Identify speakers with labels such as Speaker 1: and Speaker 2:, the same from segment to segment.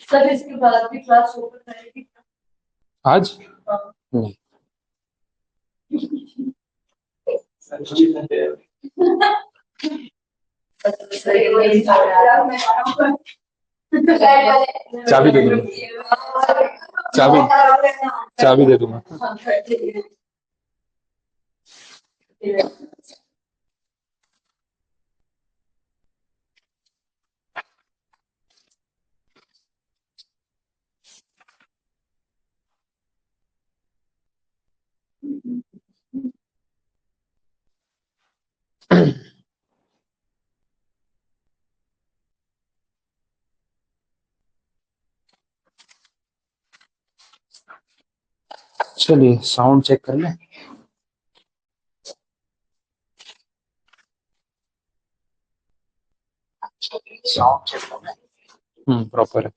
Speaker 1: Sir इसके बाद भी क्लास ओपन रहेगी
Speaker 2: आज?
Speaker 1: हाँ।
Speaker 2: नहीं। चाबी दे दूंगा, चाबी चाबी दे दूंगा। चलिए साउंड चेक कर लें। साउंड चेक कर लें, प्रॉपर है।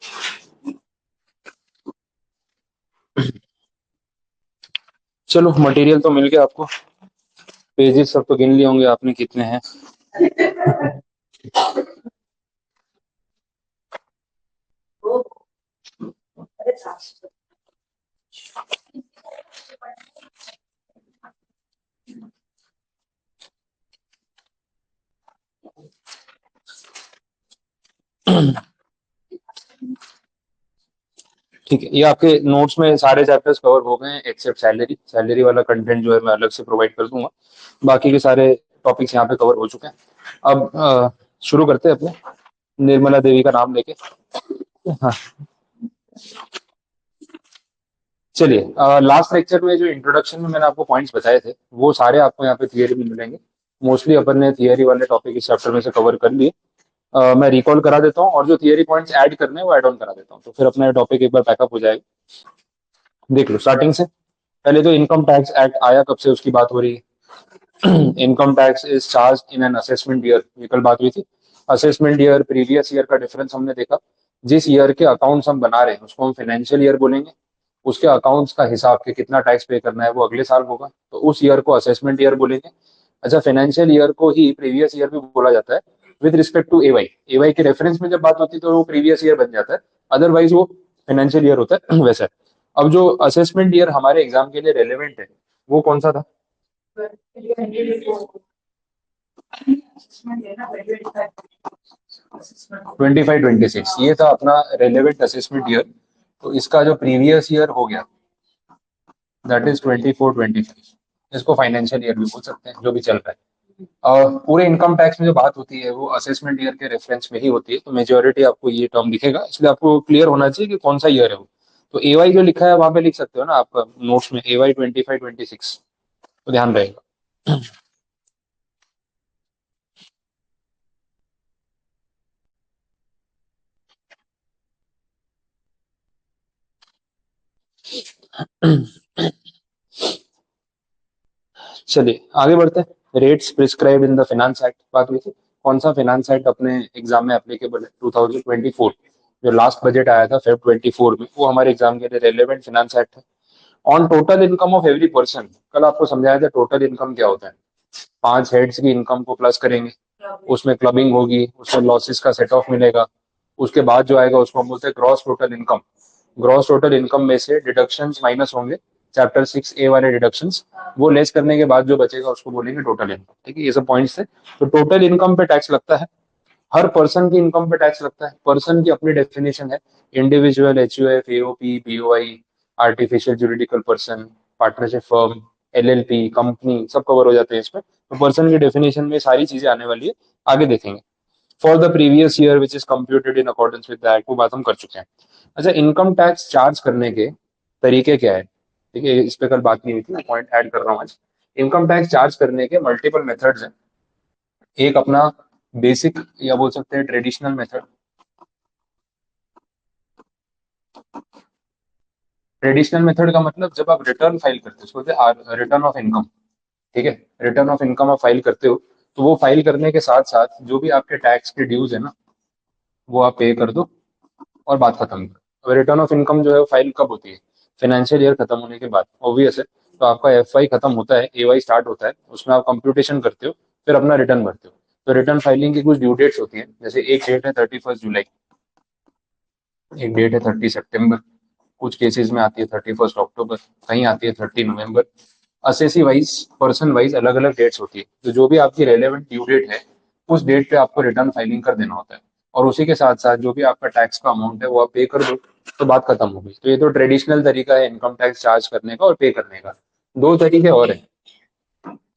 Speaker 2: चलो मटेरियल तो मिल गया आपको, पेजेस सब तो गिन लिए होंगे आपने कितने हैं। ठीक है, ये आपके नोट्स में सारे चैप्टर्स कवर हो गए हैं एक्सेप्ट सैलरी। सैलरी वाला कंटेंट जो है मैं अलग से प्रोवाइड कर दूंगा, बाकी के सारे टॉपिक्स यहाँ पे कवर हो चुके हैं। अब शुरू करते हैं अपने निर्मला देवी का नाम लेके। हाँ चलिए, लास्ट लेक्चर में जो इंट्रोडक्शन में मैंने आपको पॉइंट्स बताए थे वो सारे आपको यहाँ पे थियरी में मिलेंगे। मोस्टली अपन ने थियरी वाले टॉपिक इस चैप्टर में से कवर कर लिए। मैं रिकॉल करा देता हूँ और जो थियरी पॉइंट्स ऐड करने हैं वो ऐड ऑन करा देता हूँ, तो फिर अपना टॉपिक एक बार पैकअप हो जाएगा। देख लो स्टार्टिंग से। पहले तो इनकम टैक्स एक्ट आया कब से उसकी बात हो रही है। Income tax is charge in an assessment year, ये कल बात हुई थी। असेसमेंट ईयर प्रीवियस ईयर का डिफरेंस हमने देखा। जिस ईयर के अकाउंट्स हम बना रहे हैं उसको हम फाइनेंशियल ईयर बोलेंगे। उसके अकाउंट्स का हिसाब के कितना टैक्स पे करना है वो अगले साल होगा, तो उस ईयर को असेसमेंट ईयर बोलेंगे। अच्छा, फाइनेंशियल ईयर को ही प्रीवियस ईयर भी बोला जाता है विद रिस्पेक्ट टू एवाई। एवाई के रेफरेंस में जब बात होती है तो वो प्रीवियस ईयर बन जाता है, अदरवाइज वो फाइनेंशियल ईयर होता है। वैसा अब जो असेसमेंट ईयर हमारे एग्जाम के लिए रेलेवेंट है वो कौन सा था? 25-26, ये था अपना रेलेवेंट असेसमेंट ईयर। तो इसका जो प्रीवियस ईयर हो गया दैट इज 24-25, इसको फाइनेंशियल ईयर भी बोल सकते हैं जो भी चल रहा है। और पूरे इनकम टैक्स में जो बात होती है वो असेसमेंट ईयर के रेफरेंस में ही होती है, तो मेजोरिटी आपको ये टर्म दिखेगा, इसलिए आपको क्लियर होना चाहिए कि कौन सा ईयर है वो। तो एवाई जो लिखा है वहां पे लिख सकते हो ना आपका नोट्स में, एवाई 25-26, तो ध्यान रहेगा। चलिए आगे बढ़ते हैं। Rates prescribe in the finance act बात हुई थी। कौन सा फाइनेंस एक्ट अपने एग्जाम में एप्लीकेबल है? 2024, जो लास्ट बजट आया था फेब 24 में, वो हमारे एग्जाम के लिए रेलेवेंट फाइनेंस एक्ट है। On total income of every person, कल आपको समझाया था टोटल इनकम क्या होता है। 5 हेड्स की इनकम को प्लस करेंगे, उसमें क्लबिंग होगी, उसमें लॉसेस का सेट ऑफ मिलेगा, उसके बाद जो आएगा उसको हम बोलते हैं gross total income. Gross total income में से डिडक्शंस माइनस होंगे, चैप्टर 6A वाले डिडक्शंस, वो लेस करने के बाद जो बचेगा उसको बोलेंगे टोटल इनकम। ठीक है, ये सब पॉइंट्स थे। तो टोटल इनकम पे टैक्स लगता है, हर पर्सन की इनकम पे टैक्स लगता है। पर्सन की अपनी डेफिनेशन है, individual, HUF, AOP, BOI, artificial juridical person, partnership firm, LLP, company, सब कवर हो जाते हैं इसमें। तो पर्सन की डेफिनेशन में सारी चीजें आने वाली है, आगे देखेंगे। For the previous year which is computed in accordance with the act, वो बात हम कर चुके हैं। अच्छा, इनकम टैक्स चार्ज करने के तरीके क्या है? ठीक है, इस पे कल बात नहीं हुई थी, मैं पॉइंट ऐड कर रहा हूँ आज। इनकम टैक्स चार्ज करने के मल्टीपल मेथड्स हैं। एक अपना बेसिक या बोल सकते हैं ट्रेडिशनल मेथड। ट्रेडिशनल मेथड का मतलब जब आप रिटर्न फाइल करते हो उसको रिटर्न ऑफ इनकम। ठीक है, रिटर्न ऑफ इनकम आप फाइल करते हो, तो वो फाइल करने के साथ साथ जो भी आपके टैक्स के ड्यूज है ना वो आप पे कर दो और बात खत्म करो। अब रिटर्न ऑफ इनकम जो है वो फाइल कब होती है? फाइनेंशियल ईयर खत्म होने के बाद, ऑब्वियस है। तो आपका एफवाई खत्म होता है, एवाई स्टार्ट होता है, उसमें आप कंप्यूटेशन करते हो, फिर अपना रिटर्न भरते हो। तो रिटर्न फाइलिंग की कुछ ड्यू डेट्स होती है, जैसे एक डेट है 31 जुलाई, एक डेट है 30 सितंबर, कुछ केसेस में आती है 31 अक्टूबर, कहीं आती है 30 नवंबर। असेसी वाइज, पर्सन वाइज अलग अलग डेट्स होती है, तो जो भी आपकी रेलेवेंट ड्यू डेट है उस डेट पे आपको रिटर्न फाइलिंग कर देना होता है, और उसी के साथ साथ जो भी आपका टैक्स का अमाउंट है वो आप पे कर दो, तो बात खत्म हो गई। तो ये तो ट्रेडिशनल तरीका है इनकम टैक्स चार्ज करने का और पे करने का। दो तरीके और हैं,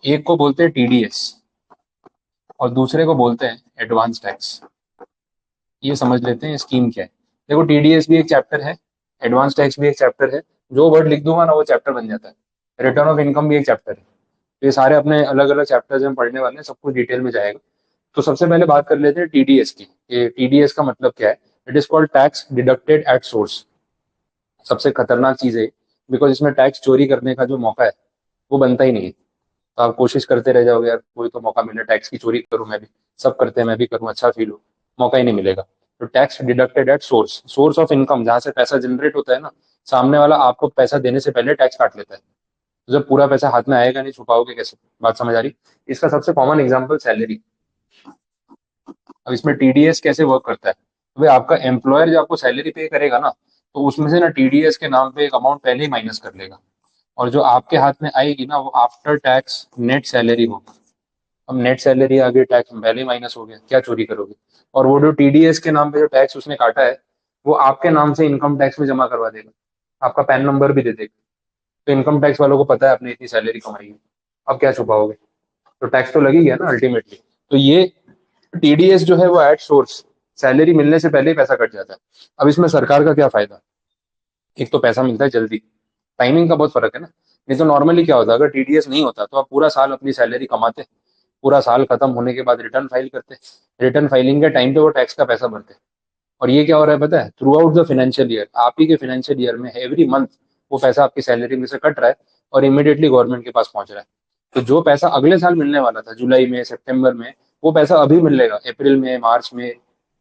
Speaker 2: एक को बोलते हैं टीडीएस और दूसरे को बोलते हैं एडवांस टैक्स। ये समझ लेते हैं स्कीम क्या है। देखो, टीडीएस भी एक चैप्टर है, एडवांस टैक्स भी एक चैप्टर है, जो वर्ड लिख दूंगा ना वो चैप्टर बन जाता है। रिटर्न ऑफ इनकम भी एक चैप्टर है। तो ये सारे अपने अलग अलग चैप्टर्स में पढ़ने वाले हैं, सब कुछ डिटेल में जाएगा। तो सबसे पहले बात कर लेते हैं टीडीएस की। ये टीडीएस का मतलब क्या है? It is called tax deducted at source. सबसे खतरनाक चीज है, बिकॉज इसमें टैक्स चोरी करने का जो मौका है वो बनता ही नहीं है। तो आप कोशिश करते रह जाओगे, यार कोई तो मौका मिले टैक्स की चोरी करूं मैं भी, सब करते हैं मैं भी करूं, अच्छा फील हो, मौका ही नहीं मिलेगा। तो tax deducted at source, source of income जहां से पैसा जनरेट होता है ना, सामने वाला आपको पैसा देने से पहले टैक्स काट लेता है। तो जब पूरा पैसा हाथ में आएगा नहीं, छुपाओगे कैसे? बात समझ आ रही? इसका सबसे कॉमन एग्जांपल सैलरी। अब इसमें टीडीएस कैसे वर्क करता है? तो भाई आपका एम्प्लॉयर जो आपको सैलरी पे करेगा ना, तो उसमें से ना टीडीएस के नाम पे एक अमाउंट पहले ही माइनस कर लेगा, और जो आपके हाथ में आएगी ना वो आफ्टर टैक्स नेट सैलरी होगी। अब नेट सैलरी आ गई, टैक्स पहले ही माइनस हो गया, क्या चोरी करोगे? और वो जो टीडीएस के नाम पे जो टैक्स उसने काटा है वो आपके नाम से इनकम टैक्स में जमा करवा देगा, आपका पैन नंबर भी दे देगा। तो इनकम टैक्स वालों को पता है आपने इतनी सैलरी कमाई है, अब क्या छुपाओगे? तो टैक्स तो लगी गया ना अल्टीमेटली। तो ये टीडीएस जो है वो एट सोर्स, सैलरी मिलने से पहले ही पैसा कट जाता है। अब इसमें सरकार का क्या फायदा? एक तो पैसा मिलता है जल्दी, टाइमिंग का बहुत फर्क है ना। नहीं तो नॉर्मली क्या होता है, अगर टीडीएस नहीं होता तो आप पूरा साल अपनी सैलरी कमाते, पूरा साल खत्म होने के बाद रिटर्न फाइल करते, रिटर्न फाइलिंग के टाइम पे वो टैक्स का पैसा भरते। और ये क्या हो रहा है पता है? Through out the financial year, आप ही के फाइनेंशियल ईयर में एवरी मंथ वो पैसा आपकी सैलरी में से कट रहा है और इमीडिएटली गवर्नमेंट के पास पहुंच रहा है। तो जो पैसा अगले साल मिलने वाला था जुलाई में, सितंबर में, वो पैसा अभी मिलेगा, अप्रैल में, मार्च में,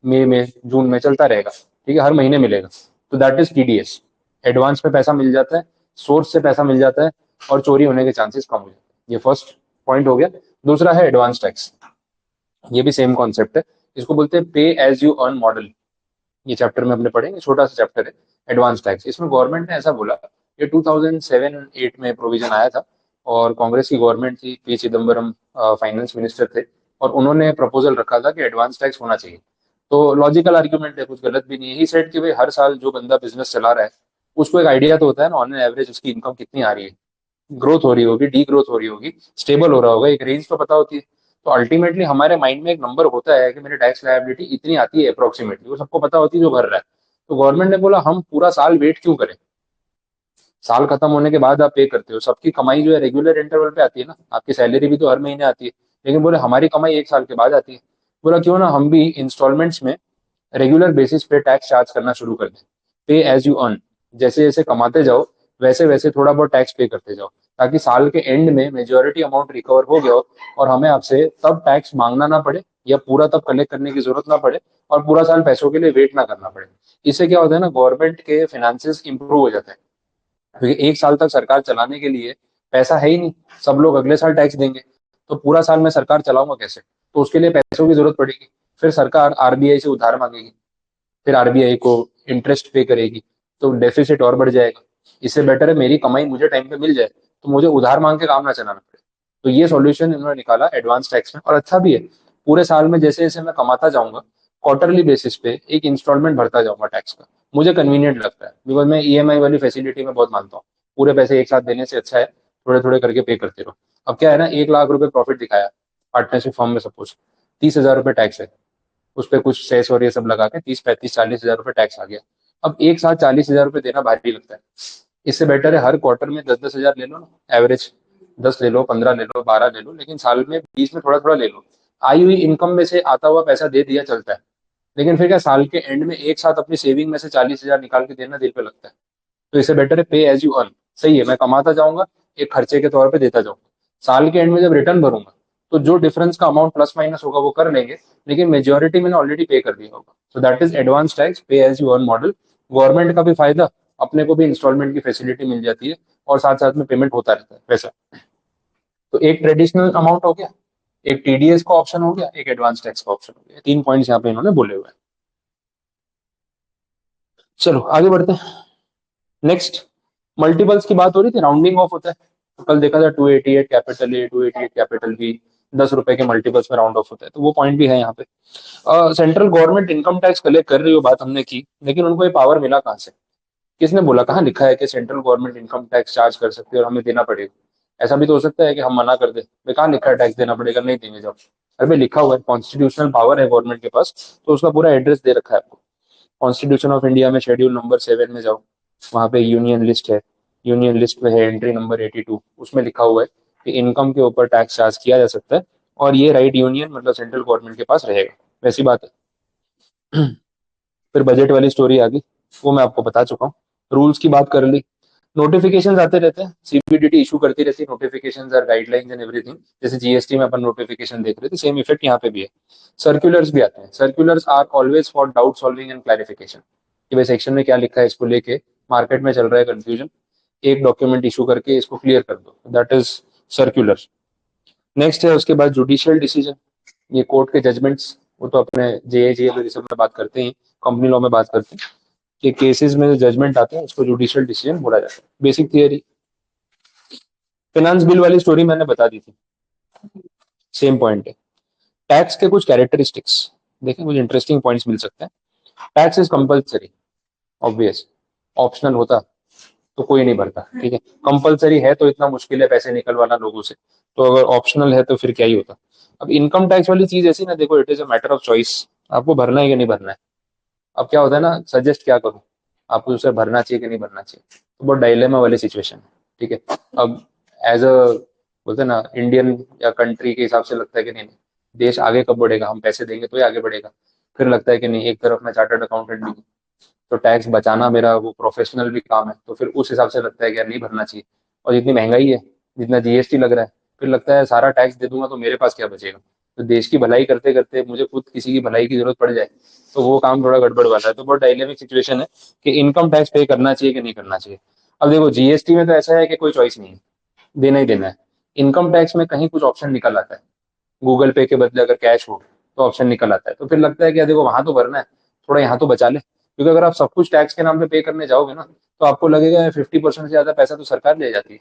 Speaker 2: मई में, जून में, चलता रहेगा। ठीक है, हर महीने मिलेगा। तो दैट इज टीडीएस। एडवांस में पैसा मिल जाता है, सोर्स से पैसा मिल जाता है, और चोरी होने के चांसेस कम हो जाते हैं। ये फर्स्ट पॉइंट हो गया। दूसरा है एडवांस टैक्स। ये भी सेम कॉन्सेप्ट है, इसको बोलते हैं पे एज यू अर्न मॉडल। ये चैप्टर में अपने पढ़ेंगे, छोटा सा चैप्टर है एडवांस टैक्स। इसमें गवर्नमेंट ने ऐसा बोला, ये 2007-8 में प्रोविजन आया था, और कांग्रेस की गवर्नमेंट थी, पी चिदम्बरम फाइनेंस मिनिस्टर थे, और उन्होंने प्रपोजल रखा था कि एडवांस टैक्स होना चाहिए। तो लॉजिकल आर्ग्यूमेंट है, कुछ गलत भी नहीं है। ही सेड कि भाई हर साल जो बंदा बिजनेस चला रहा है उसको एक आइडिया तो होता है ना, ऑन एवरेज उसकी इनकम कितनी आ रही है, ग्रोथ हो रही होगी, डी ग्रोथ हो रही होगी, स्टेबल हो रहा होगा, एक रेंज तो पता होती है। तो अल्टीमेटली हमारे माइंड में एक नंबर होता है कि मेरी टैक्स लायबिलिटी इतनी आती है अप्रोक्सीमेटली, वो सबको पता होती है जो भर रहा है। तो गवर्नमेंट ने बोला हम पूरा साल वेट क्यों करें, साल खत्म होने के बाद आप पे करते हो, सबकी कमाई जो है रेगुलर इंटरवल पे आती है ना, आपकी सैलरी भी तो हर महीने आती है, लेकिन बोले हमारी कमाई एक साल के बाद आती है। बोला क्यों ना हम भी इंस्टॉलमेंट्स में रेगुलर बेसिस पे टैक्स चार्ज करना शुरू कर दें, पे एज यू अर्न। जैसे जैसे कमाते जाओ वैसे वैसे थोड़ा बहुत टैक्स पे करते जाओ, ताकि साल के एंड में मेजोरिटी अमाउंट रिकवर हो गया हो, और हमें आपसे तब टैक्स मांगना ना पड़े, या पूरा तब कलेक्ट करने की जरूरत ना पड़े, और पूरा साल पैसों के लिए वेट ना करना पड़े। इससे क्या होता है ना, गवर्नमेंट के फाइनेंसिस इंप्रूव हो जाते हैं, क्योंकि एक साल तक सरकार चलाने के लिए पैसा है ही नहीं, सब लोग अगले साल टैक्स देंगे, तो पूरा साल मैं सरकार चलाऊंगा कैसे? तो उसके लिए पैसों की जरूरत पड़ेगी, फिर सरकार आरबीआई से उधार मांगेगी, फिर आरबीआई को इंटरेस्ट पे करेगी, तो डेफिसिट और बढ़ जाएगा। इससे बेटर है मेरी कमाई मुझे टाइम पे मिल जाए, तो मुझे उधार मांग के काम ना चलाना पड़े। तो ये सॉल्यूशन इन्होंने निकाला एडवांस टैक्स में, और अच्छा भी है। पूरे साल में जैसे जैसे मैं कमाता जाऊंगा, क्वार्टरली बेसिस पे एक इंस्टॉलमेंट भरता जाऊंगा टैक्स का, मुझे कन्वीनियंट लगता है, बिकॉज मैं ईएमआई वाली फैसिलिटी में बहुत मानता हूँ। पूरे पैसे एक साथ देने से अच्छा है थोड़े थोड़े करके पे करते रहो। अब क्या है ना, 1 लाख रुपए प्रॉफिट दिखाया पार्टनरशिप फॉर्म में, सपोज 30,000 रुपए टैक्स है, उस पर कुछ सेस और ये सब लगा के 30, 35, 40 हजार रुपए टैक्स आ गया। अब एक साथ 40,000 रुपए देना भारी लगता है। इससे बेटर है हर क्वार्टर में 10-10 हजार ले लो ना, एवरेज 10 ले लो, 15 ले लो, 12 ले लो, लेकिन साल में 20 में थोड़ा थोड़ा ले लो। आई हुई इनकम में से आता हुआ पैसा दे दिया, चलता है। लेकिन फिर क्या, साल के एंड में एक साथ अपनी सेविंग में से 40,000 निकाल के देना दिल पे लगता है। तो इससे बेटर है पे एज यू अर्न। सही है, मैं कमाता जाऊंगा, एक खर्चे के तौर पे देता जाऊंगा, साल के एंड में जब रिटर्न भरूंगा तो जो डिफरेंस का अमाउंट प्लस माइनस होगा वो कर लेंगे, लेकिन मेजोरिटी मैंने ऑलरेडी पे कर दिया होगा। So that is advance tax pay as you earn model. Government का भी फायदा, अपने को भी इंस्टॉलमेंट की फैसिलिटी मिल जाती है, और साथ साथ में पेमेंट होता रहता है वैसा। तो एक ट्रेडिशनल अमाउंट हो गया, एक टीडीएस का ऑप्शन हो गया, एक एडवांस टैक्स का ऑप्शन हो गया। 3 पॉइंट्स यहाँ पे इन्होंने बोले हुए हैं। चलो आगे बढ़ते हैं। नेक्स्ट, मल्टीपल्स की बात हो रही थी, राउंडिंग ऑफ होता है। तो कल देखा था 288 कैपिटल ए, 288 कैपिटल बी, 10 रुपए के मल्टीपल्स में राउंड ऑफ होता है, तो वो पॉइंट भी है यहाँ पे। Central government income tax collect कर रही हो, बात हमने की, लेकिन उनको ये पावर मिला कहाँ से? किसने बोला? कहाँ लिखा है कि central government income tax charge कर सकती है और हमें देना पड़ेगा? ऐसा भी तो हो सकता है कि हम मना कर दे, भाई कहाँ लिखा है टैक्स देना पड़ेगा, नहीं देंगे जाओ। अरे भाई लिखा हुआ है, कॉन्स्टिट्यूशनल पावर है गवर्नमेंट के पास, तो उसका पूरा एड्रेस दे रखा है आपको। कॉन्स्टिट्यूशन ऑफ इंडिया में शेड्यूल नंबर 7 में जाओ, वहां पे यूनियन लिस्ट है। यूनियन लिस्ट में है एंट्री नंबर 82, उसमें लिखा हुआ है कि इनकम के ऊपर टैक्स चार्ज किया जा सकता है, और ये राइट यूनियन मतलब सेंट्रल गवर्नमेंट के पास रहेगा। वैसी बात है। फिर बजट वाली स्टोरी आ गई, वो मैं आपको बता चुका हूँ। रूल्स की बात कर ली। नोटिफिकेशंस आते रहते हैं, सीबीडीटी इशू करती रहती है नोटिफिकेशंस और गाइडलाइंस एंड एवरीथिंग। जैसे जीएसटी में अपन नोटिफिकेशन देख रहे थे, सेम इफेक्ट यहाँ पे भी है। सर्कुलर्स भी आते हैं। Circulars are always for doubt solving and clarification, कि भाई सेक्शन में क्या लिखा है, इसको लेके मार्केट में चल रहा है कंफ्यूजन, एक डॉक्यूमेंट इशू करके इसको क्लियर कर दो, दैट इज सर्कुलर। नेक्स्ट है उसके बाद जुडिशियल डिसीजन, ये कोर्ट के जजमेंट्स, वो तो अपने जेएजीएल में सब में बात करते हैं, कंपनी लॉ में बात करते हैं कि केसेस में जो जजमेंट आते हैं उसको जुडिशियल डिसीजन बोला जाता है। Basic theory. फाइनेंस बिल वाली स्टोरी मैंने बता दी थी, सेम पॉइंट है। टैक्स के कुछ कैरेक्टरिस्टिक्स देखें, कुछ इंटरेस्टिंग पॉइंट्स मिल सकते हैं। Tax is compulsory, obvious. Optional होता तो कोई नहीं भरता, ठीक है। कंपलसरी है तो इतना मुश्किल है पैसे निकलवाना लोगों से, तो अगर ऑप्शनल है तो फिर क्या ही होता। अब इनकम टैक्स वाली चीज ऐसी ना, देखो it is a matter of choice, आपको भरना है कि नहीं भरना है। अब क्या होता है ना, सजेस्ट क्या करूं, आपको उसे भरना चाहिए कि नहीं भरना चाहिए, तो बहुत डायलेमा वाली सिचुएशन है, ठीक है। अब एज अ, बोलते हैं ना, इंडियन या कंट्री के हिसाब से लगता है कि नहीं नहीं, देश आगे कब बढ़ेगा, हम पैसे देंगे तो ही आगे बढ़ेगा। फिर लगता है कि नहीं, एक तरफ मैं चार्टर्ड अकाउंटेंट भी हूँ, तो टैक्स बचाना मेरा वो प्रोफेशनल भी काम है, तो फिर उस हिसाब से लगता है कि यार नहीं भरना चाहिए। और जितनी महंगाई है, जितना जीएसटी लग रहा है, फिर लगता है सारा टैक्स दे दूंगा तो मेरे पास क्या बचेगा। तो देश की भलाई करते करते मुझे खुद किसी की भलाई की जरूरत पड़ जाए, तो वो काम थोड़ा गड़बड़ वाला है। तो बहुत डायलेमिक सिचुएशन है कि इनकम टैक्स पे करना चाहिए कि नहीं करना चाहिए। अब देखो जीएसटी में तो ऐसा है कि कोई चॉइस नहीं है, देना ही देना है। इनकम टैक्स में कहीं कुछ ऑप्शन निकल आता है, गूगल पे के बदले अगर कैश हो तो ऑप्शन निकल आता है, तो फिर लगता है कि यार देखो वहां तो भरना है, थोड़ा यहाँ तो बचा ले, क्योंकि अगर आप सब कुछ टैक्स के नाम पे पे करने जाओगे ना, तो आपको लगेगा 50% से ज्यादा पैसा तो सरकार ले जाती है।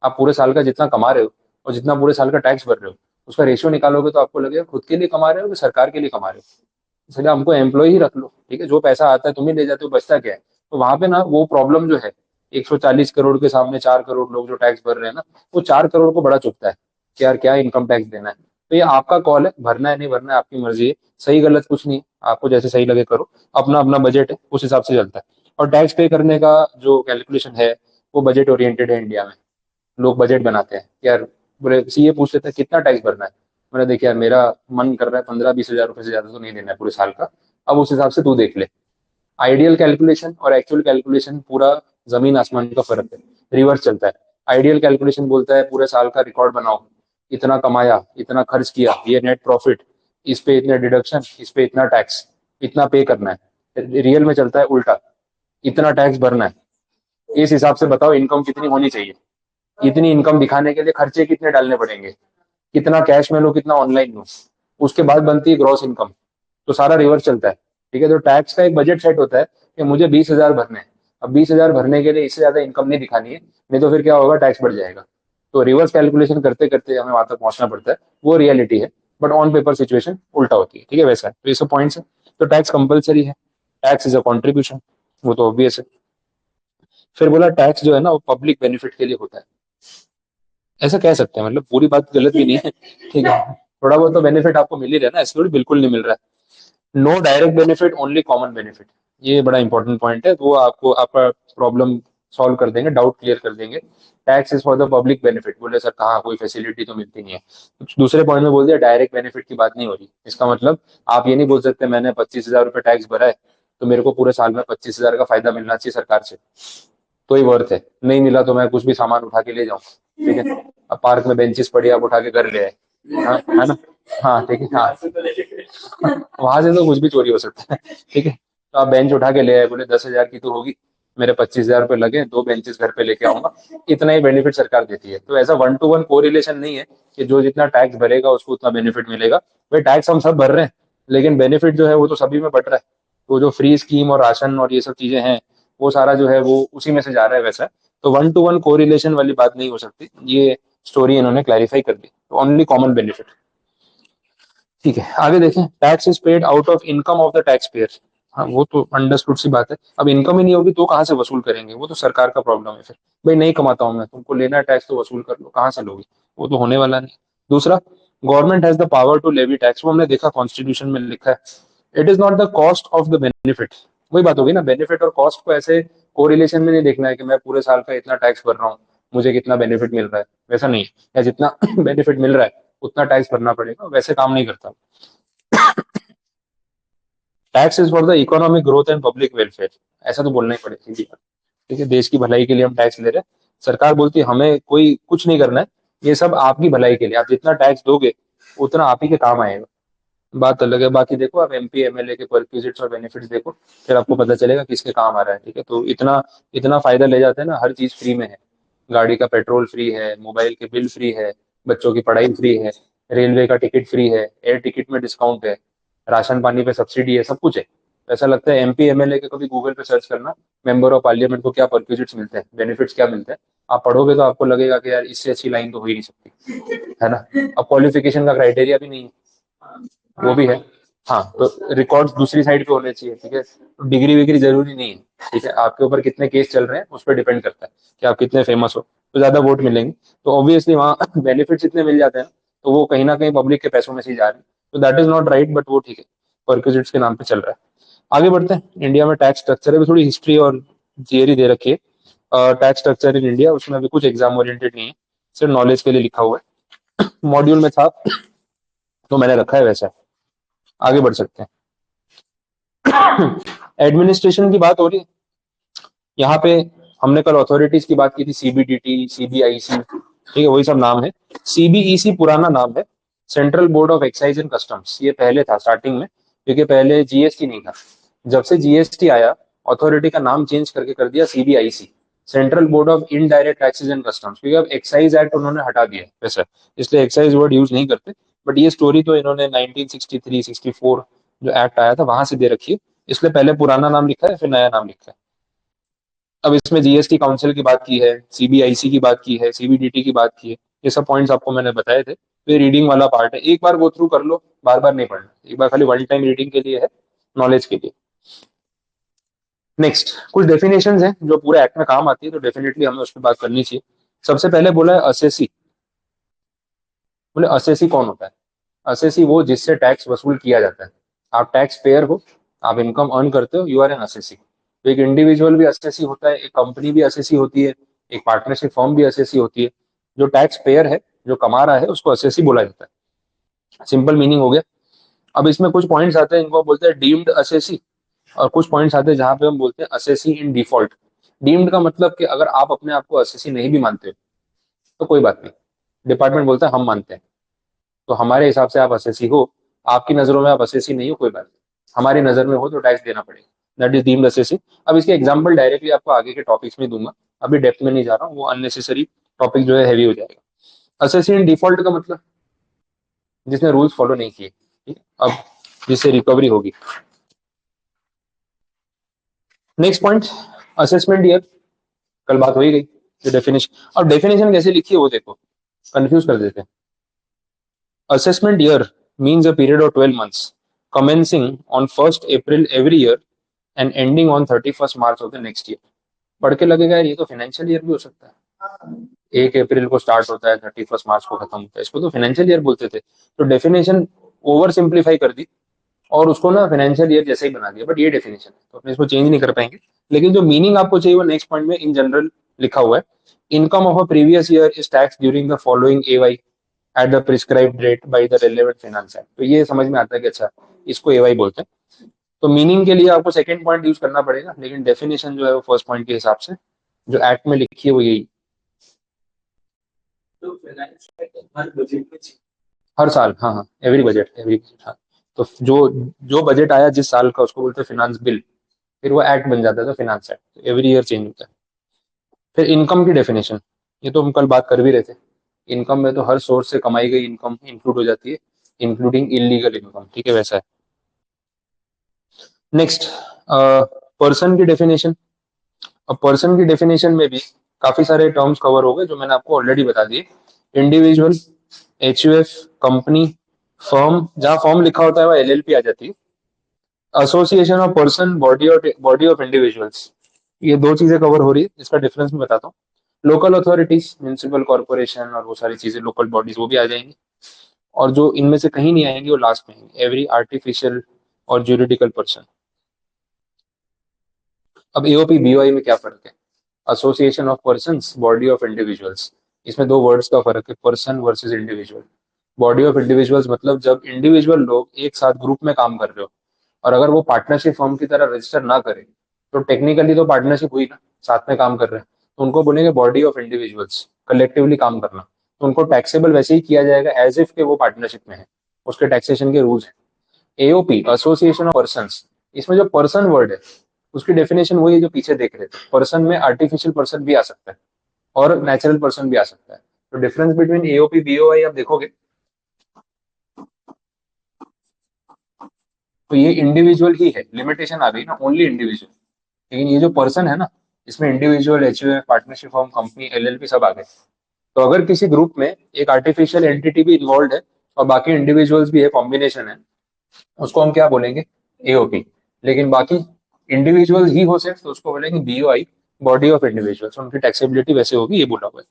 Speaker 2: आप पूरे साल का जितना कमा रहे हो और जितना पूरे साल का टैक्स भर रहे हो, उसका रेशियो निकालोगे तो आपको लगेगा खुद के लिए कमा रहे हो कि सरकार के लिए कमा रहे हो। इसलिए हमको एम्प्लॉय ही रख लो, ठीक है, जो पैसा आता है तुम ही ले जाते हो, बचता क्या है। तो वहां पे ना वो प्रॉब्लम जो है, 140 करोड़ के सामने 4 करोड़ लोग जो टैक्स भर रहे हैं ना, वो 4 करोड़ को बड़ा चुभता है कि यार क्या इनकम टैक्स देना है। तो ये आपका कॉल है, भरना है नहीं भरना है आपकी मर्जी है, सही गलत कुछ नहीं है, आपको जैसे सही लगे करो। अपना अपना बजट है, उस हिसाब से चलता है। और टैक्स पे करने का जो कैलकुलेशन है, वो बजट ओरिएंटेड है इंडिया में। लोग बजट बनाते हैं यार, बोले सीए पूछ लेते हैं कितना टैक्स भरना है, मैंने देखा यार मेरा मन कर रहा है 15-20 हजार रुपए से ज्यादा तो नहीं देना है पूरे साल का, अब उस हिसाब से तू देख ले। आइडियल कैलकुलेशन और एक्चुअल कैलकुलेशन पूरा जमीन आसमान का फर्क है, रिवर्स चलता है। आइडियल कैलकुलेशन बोलता है पूरे साल का रिकॉर्ड बनाओ, इतना कमाया, इतना खर्च किया, ये नेट प्रॉफिट, इस पे इतने डिडक्शन, इस पे इतना टैक्स, इतना पे करना है। रियल में चलता है उल्टा, इतना टैक्स भरना है, इस हिसाब से बताओ इनकम कितनी होनी चाहिए, इतनी इनकम दिखाने के लिए खर्चे कितने डालने पड़ेंगे, कितना कैश में लो कितना ऑनलाइन लो, उसके बाद बनती है ग्रॉस इनकम। तो सारा रिवर्स चलता है, ठीक है। तो टैक्स का एक बजट सेट होता है कि मुझे 20 हजार भरने हैं, अब 20 हजार भरने के लिए इससे ज्यादा इनकम नहीं दिखानी है, नहीं तो फिर क्या होगा, टैक्स बढ़ जाएगा। तो रिवर्स कैलकुलेशन करते करते हमें वहां तक पहुंचना पड़ता है, वो रियलिटी है। बट ऑन पेपर सिचुएशन उल्टा होती है, ठीक है, वैसा है। तो ये सब पॉइंट्स है। तो टैक्स कंपलसरी है, टैक्स इज अ कॉन्ट्रीब्यूशन, वो तो ऑब्वियस है। फिर बोला टैक्स जो है ना वो पब्लिक बेनिफिट के लिए होता है, ऐसा कह सकते हैं, मतलब पूरी बात गलत भी नहीं है, ठीक है। थोड़ा बहुत तो बेनिफिट आपको मिल ही रहा है ना, ऐसे थोड़ी बिल्कुल नहीं मिल रहा है। No direct benefit, only common benefit, ये बड़ा इंपॉर्टेंट पॉइंट है, तो वो आपको आपका प्रॉब्लम सॉल्व कर देंगे, डाउट क्लियर कर देंगे। Tax is for the public benefit, बोले सर कहाँ, कोई फैसिलिटी तो मिलती नहीं है। कुछ दूसरे पॉइंट में बोल दिया डायरेक्ट बेनिफिट की बात नहीं हो रही, इसका मतलब आप ये नहीं बोल सकते मैंने 25 हजार रुपये टैक्स भरा है, तो मेरे को पूरे साल में 25 हजार का फायदा मिलना चाहिए सरकार से, तो ही वर्थ है। नहीं मिला तो मैं कुछ भी सामान उठा के ले जाऊँ, ठीक है। अब पार्क में बेंचेस पड़ी, आप उठा के घर ले आए, हाँ है ना, हाँ ठीक है, हाँ वहां से तो कुछ भी चोरी हो सकता है, ठीक है। तो आप बेंच उठा के ले आए, बोले 10 हजार की तो होगी, मेरे 25 हजार रुपये लगे, 2 बेंचेस घर पे लेके आऊंगा, इतना ही बेनिफिट सरकार देती है। तो ऐसा 1 to 1 कोरिलेशन नहीं है कि जो जितना टैक्स भरेगा उसको उतना बेनिफिट मिलेगा। भाई टैक्स हम सब भर रहे हैं, लेकिन बेनिफिट जो है वो तो सभी में बट रहा है। तो जो फ्री स्कीम और राशन और ये सब चीजें हैं वो सारा जो है वो उसी में से जा रहा है वैसा। तो 1 to 1 कोरिलेशन वाली बात नहीं हो सकती, ये स्टोरी इन्होंने क्लैरिफाई कर दी। तो ओनली कॉमन बेनिफिट। ठीक है, आगे देखें। Tax is paid out of income of the tax payer. हाँ, वो तो अंडरस्टूड सी बात है। अब इनकम ही नहीं होगी तो कहाँ से वसूल करेंगे, वो तो सरकार का प्रॉब्लम है फिर। भाई नहीं कमाता हूँ मैं, तुमको लेना है टैक्स तो वसूल कर लो, कहाँ से लोगे, वो तो होने वाला नहीं। दूसरा, government has the power to levy tax, वो हमने देखा कॉन्स्टिट्यूशन में लिखा है। It is not the cost of the benefit. वही बात होगी ना, बेनिफिट और कॉस्ट को ऐसे कोरिलेशन में नहीं देखना है कि मैं पूरे साल का इतना टैक्स भर रहा हूँ, मुझे कितना बेनिफिट मिल रहा है, वैसा नहीं। या जितना बेनिफिट मिल रहा है उतना टैक्स भरना पड़ेगा, वैसे काम नहीं करता। Tax is for the economic growth and public welfare, ऐसा तो बोलना ही पड़ेगा जी। ठीक है, देश की भलाई के लिए हम टैक्स ले रहे हैं। सरकार बोलती है हमें कोई कुछ नहीं करना है, ये सब आपकी भलाई के लिए, आप जितना टैक्स दोगे उतना आप ही के काम आएगा। बात अलग है। बाकी देखो आप एमपी एमएलए के परक्विजिट्स और बेनिफिट्स देखो, फिर आपको पता चलेगा किसके काम आ रहा है। ठीक है, तो इतना इतना फायदा ले जाते हैं ना, हर चीज फ्री में है। गाड़ी का पेट्रोल फ्री है, मोबाइल के बिल फ्री है, बच्चों की पढ़ाई फ्री है, रेलवे का टिकट फ्री है, एयर टिकट में डिस्काउंट है, राशन पानी पे सब्सिडी है, सब कुछ है। ऐसा लगता है एमपी एमएलए के कभी गूगल पे सर्च करना, मेंबर ऑफ पार्लियामेंट को क्या परक्विजिट्स मिलते हैं, बेनिफिट्स क्या मिलते हैं, आप पढ़ोगे तो आपको लगेगा कि यार इससे अच्छी लाइन तो हो ही नहीं सकती, है ना। अब क्वालिफिकेशन का क्राइटेरिया भी नहीं है, वो भी है। हाँ, तो रिकॉर्ड्स दूसरी साइड पे होने चाहिए। ठीक है, तो डिग्री विग्री जरूरी नहीं है। ठीक है, आपके ऊपर कितने केस चल रहे हैं उस पर डिपेंड करता है कि आप कितने फेमस हो, तो ज्यादा वोट मिलेंगे। तो ऑब्वियसली वहाँ बेनिफिट्स इतने मिल जाते हैं ना, तो वो कहीं ना कहीं पब्लिक के पैसों में से ही जा रहे हैं। तो that is not right, but वो ठीक है, परक्विजिट्स के नाम पे चल रहा है। आगे बढ़ते हैं। इंडिया में टैक्स स्ट्रक्चर, अभी थोड़ी हिस्ट्री और थियरी दे रखी है। टैक्स स्ट्रक्चर इन इंडिया, उसमें अभी कुछ एग्जाम ओरिएंटेड नहीं है, सिर्फ नॉलेज के लिए लिखा हुआ है। मॉड्यूल में था तो मैंने रखा है वैसा। आगे बढ़ सकते हैं। एडमिनिस्ट्रेशन की बात हो रही है यहाँ पे। हमने कल अथॉरिटीज की बात की थी, सीबीडीटी, सीबीआईसी, ठीक है, वही सब नाम है। सीबीईसी पुराना नाम है, central board of excise and customs. ये पहले था स्टार्टिंग में, क्योंकि पहले जीएसटी नहीं था। जब से जीएसटी आया, अथॉरिटी का नाम चेंज करके कर दिया CBIC, central board of indirect taxes and customs, क्योंकि अब एक्साइज एक्ट उन्होंने हटा दिया है वैसे, इसलिए एक्साइज वर्ड यूज नहीं करते। बट ये स्टोरी तो इन्होंने 1963-64 जो एक्ट आया था वहां से दे रखी है, इसलिए पहले पुराना नाम लिखा है फिर नया नाम लिखा है। अब इसमें जीएसटी काउंसिल की बात की है, सीबीआईसी की बात की है, सीबीडीटी की बात की है, ये सब पॉइंट्स आपको मैंने बताए थे। तो ये रीडिंग वाला पार्ट है, एक बार गो थ्रू कर लो, बार बार नहीं पढ़ना, एक बार खाली वन टाइम रीडिंग के लिए है, नॉलेज के लिए। नेक्स्ट, कुछ डेफिनेशंस हैं जो पूरे एक्ट में काम आती है, तो डेफिनेटली हमें उस पर बात करनी चाहिए। सबसे पहले बोला है असेसी। बोले असेसी कौन होता है? असेसी वो जिससे टैक्स वसूल किया जाता है। आप टैक्स पेयर हो, आप इनकम अर्न करते हो, यू आर एन असेसी। तो एक इंडिविजुअल भी असेसी होता है, एक कंपनी भी असेसी होती है, एक पार्टनरशिप फर्म भी असेसी होती है। जो टैक्स पेयर है, जो कमा रहा है, उसको असेसी बोला जाता है। सिंपल मीनिंग हो गया। अब इसमें कुछ पॉइंट्स आते हैं, इनको बोलते हैं डीम्ड असेसी, और कुछ पॉइंट्स आते हैं जहां पे हम बोलते हैं असेसी इन डिफॉल्ट। डीम्ड का मतलब कि अगर आप अपने आप को असेसी नहीं भी मानते हो तो कोई बात नहीं, डिपार्टमेंट बोलता है हम मानते हैं, तो हमारे हिसाब से आप असेसी हो। आपकी नजरों में आप असेसी नहीं हो, कोई बात नहीं, हमारी नजर में हो तो टैक्स देना पड़ेगा, दैट इज डीम्ड असेसी। अब इसके एग्जांपल डायरेक्टली आपको आगे के टॉपिक्स में दूंगा, अभी डेप्थ में नहीं जा रहा हूँ, वो अननेसेसरी टॉपिक जो है हैवी हो जाएगा। असेसी इन डिफॉल्ट का मतलब जिसने रूल्स फॉलो नहीं किए, ठीक है? अब जिससे रिकवरी होगी। नेक्स्ट पॉइंट, असेसमेंट ईयर, कल बात हो ही गई। जो डेफिनेशन, अब डेफिनेशन कैसे लिखी है वो देखो, कंफ्यूज कर देते हैं। Assessment year means a period of 12 months commencing on 1st April every year and ending on 31st March of the next year. पढ़ के लगेगा यार ये तो फाइनेंशियल ईयर भी हो सकता है, 1 अप्रैल को स्टार्ट होता है, 31st मार्च को खत्म होता है, इसको तो फाइनेंशियल ईयर बोलते थे। तो डेफिनेशन ओवर सिंप्लीफाई कर दी और उसको ना फाइनेंशियल ईयर जैसे ही बना दिया, बट ये डेफिनेशन है तो अपने इसको चेंज नहीं कर पाएंगे। लेकिन जो मीनिंग आपको चाहिए वो नेक्स्ट पॉइंट में इन जनरल लिखा हुआ है। Income of a previous year is tax during the following AY at the prescribed rate by the relevant finance act. तो ये समझ में आता है कि अच्छा इसको एवाई बोलते हैं। तो मीनिंग के लिए आपको सेकंड पॉइंट यूज करना पड़ेगा, लेकिन डेफिनेशन जो है वो फर्स्ट पॉइंट के हिसाब से जो एक्ट में लिखी है वो यही। तो हर बजट में हर साल, हाँ हाँ, एवरी बजट, एवरी बजट, हाँ। तो जो जो बजट आया जिस साल का उसको बोलते हैं फिनांस बिल, फिर वो एक्ट बन जाता है, finance act, every year change होता है। फिर इनकम की डेफिनेशन, ये तो हम कल बात कर भी रहे थे। इनकम में तो हर सोर्स से कमाई गई इनकम इंक्लूड हो जाती है, इंक्लूडिंग इलीगल इनकम, ठीक है, वैसा है। नेक्स्ट, पर्सन की डेफिनेशन। अब पर्सन की डेफिनेशन में भी काफी सारे टर्म्स कवर हो गए जो मैंने आपको ऑलरेडी बता दिए। इंडिविजुअल, एचयूएफ, कंपनी, फर्म, जहां फर्म लिखा होता है वह एलएलपी आ जाती है। Association of person, body of individuals, ये दो चीजें कवर हो रही है। इसका डिफरेंस मैं बताता हूँ। लोकल अथॉरिटीज, म्यूनिसिपल कॉर्पोरेशन और वो सारी चीजें, लोकल बॉडीज, वो भी आ जाएंगी। और जो इनमें से कहीं नहीं आएंगे वो लास्ट में आएंगे, एवरी आर्टिफिशियल और ज्यूरिडिकल पर्सन। अब एओपी बीओआई में क्या फर्क है? Association of persons, body of individuals, इसमें दो वर्ड्स का फर्क है, person versus individual. Body of individuals मतलब जब इंडिविजुअल लोग एक साथ ग्रुप में काम कर रहे हो, और अगर वो पार्टनरशिप फर्म की तरह रजिस्टर ना करे, तो टेक्निकली तो पार्टनरशिप हुई ना, साथ में काम कर रहे हैं, तो उनको बोलेंगे बॉडी ऑफ इंडिविजुअल्स, कलेक्टिवली काम करना। तो उनको टैक्सेबल वैसे ही किया जाएगा एज इफ के वो पार्टनरशिप में है, उसके टैक्सेशन के रूल्स हैं। एओपी, एसोसिएशन ऑफ पर्संस, इसमें जो पर्सन वर्ड है उसकी डेफिनेशन वही है जो पीछे देख रहे थे। पर्सन में आर्टिफिशियल पर्सन भी आ सकता है और नेचुरल पर्सन भी आ सकता है। तो डिफरेंस बिटवीन एओपी बीओआई आप देखोगे तो ये इंडिविजुअल ही है, लिमिटेशन आ गई ना, ओनली इंडिविजुअल। लेकिन ये जो पर्सन है ना, इसमें individual, HUF, partnership firm, company, LLP सब आ गए। तो अगर किसी ग्रुप में एक आर्टिफिशियल एंटिटी भी इन्वॉल्व है और बाकी इंडिविजुअल्स भी है, कॉम्बिनेशन है, उसको हम क्या बोलेंगे? एओपी। लेकिन बाकी इंडिविजुअल ही हो सिर्फ, तो उसको बोलेंगे बीओआई, बॉडी ऑफ इंडिविजुअल्स। उनकी टैक्सेबिलिटी वैसे होगी, ये बोला हुआ है।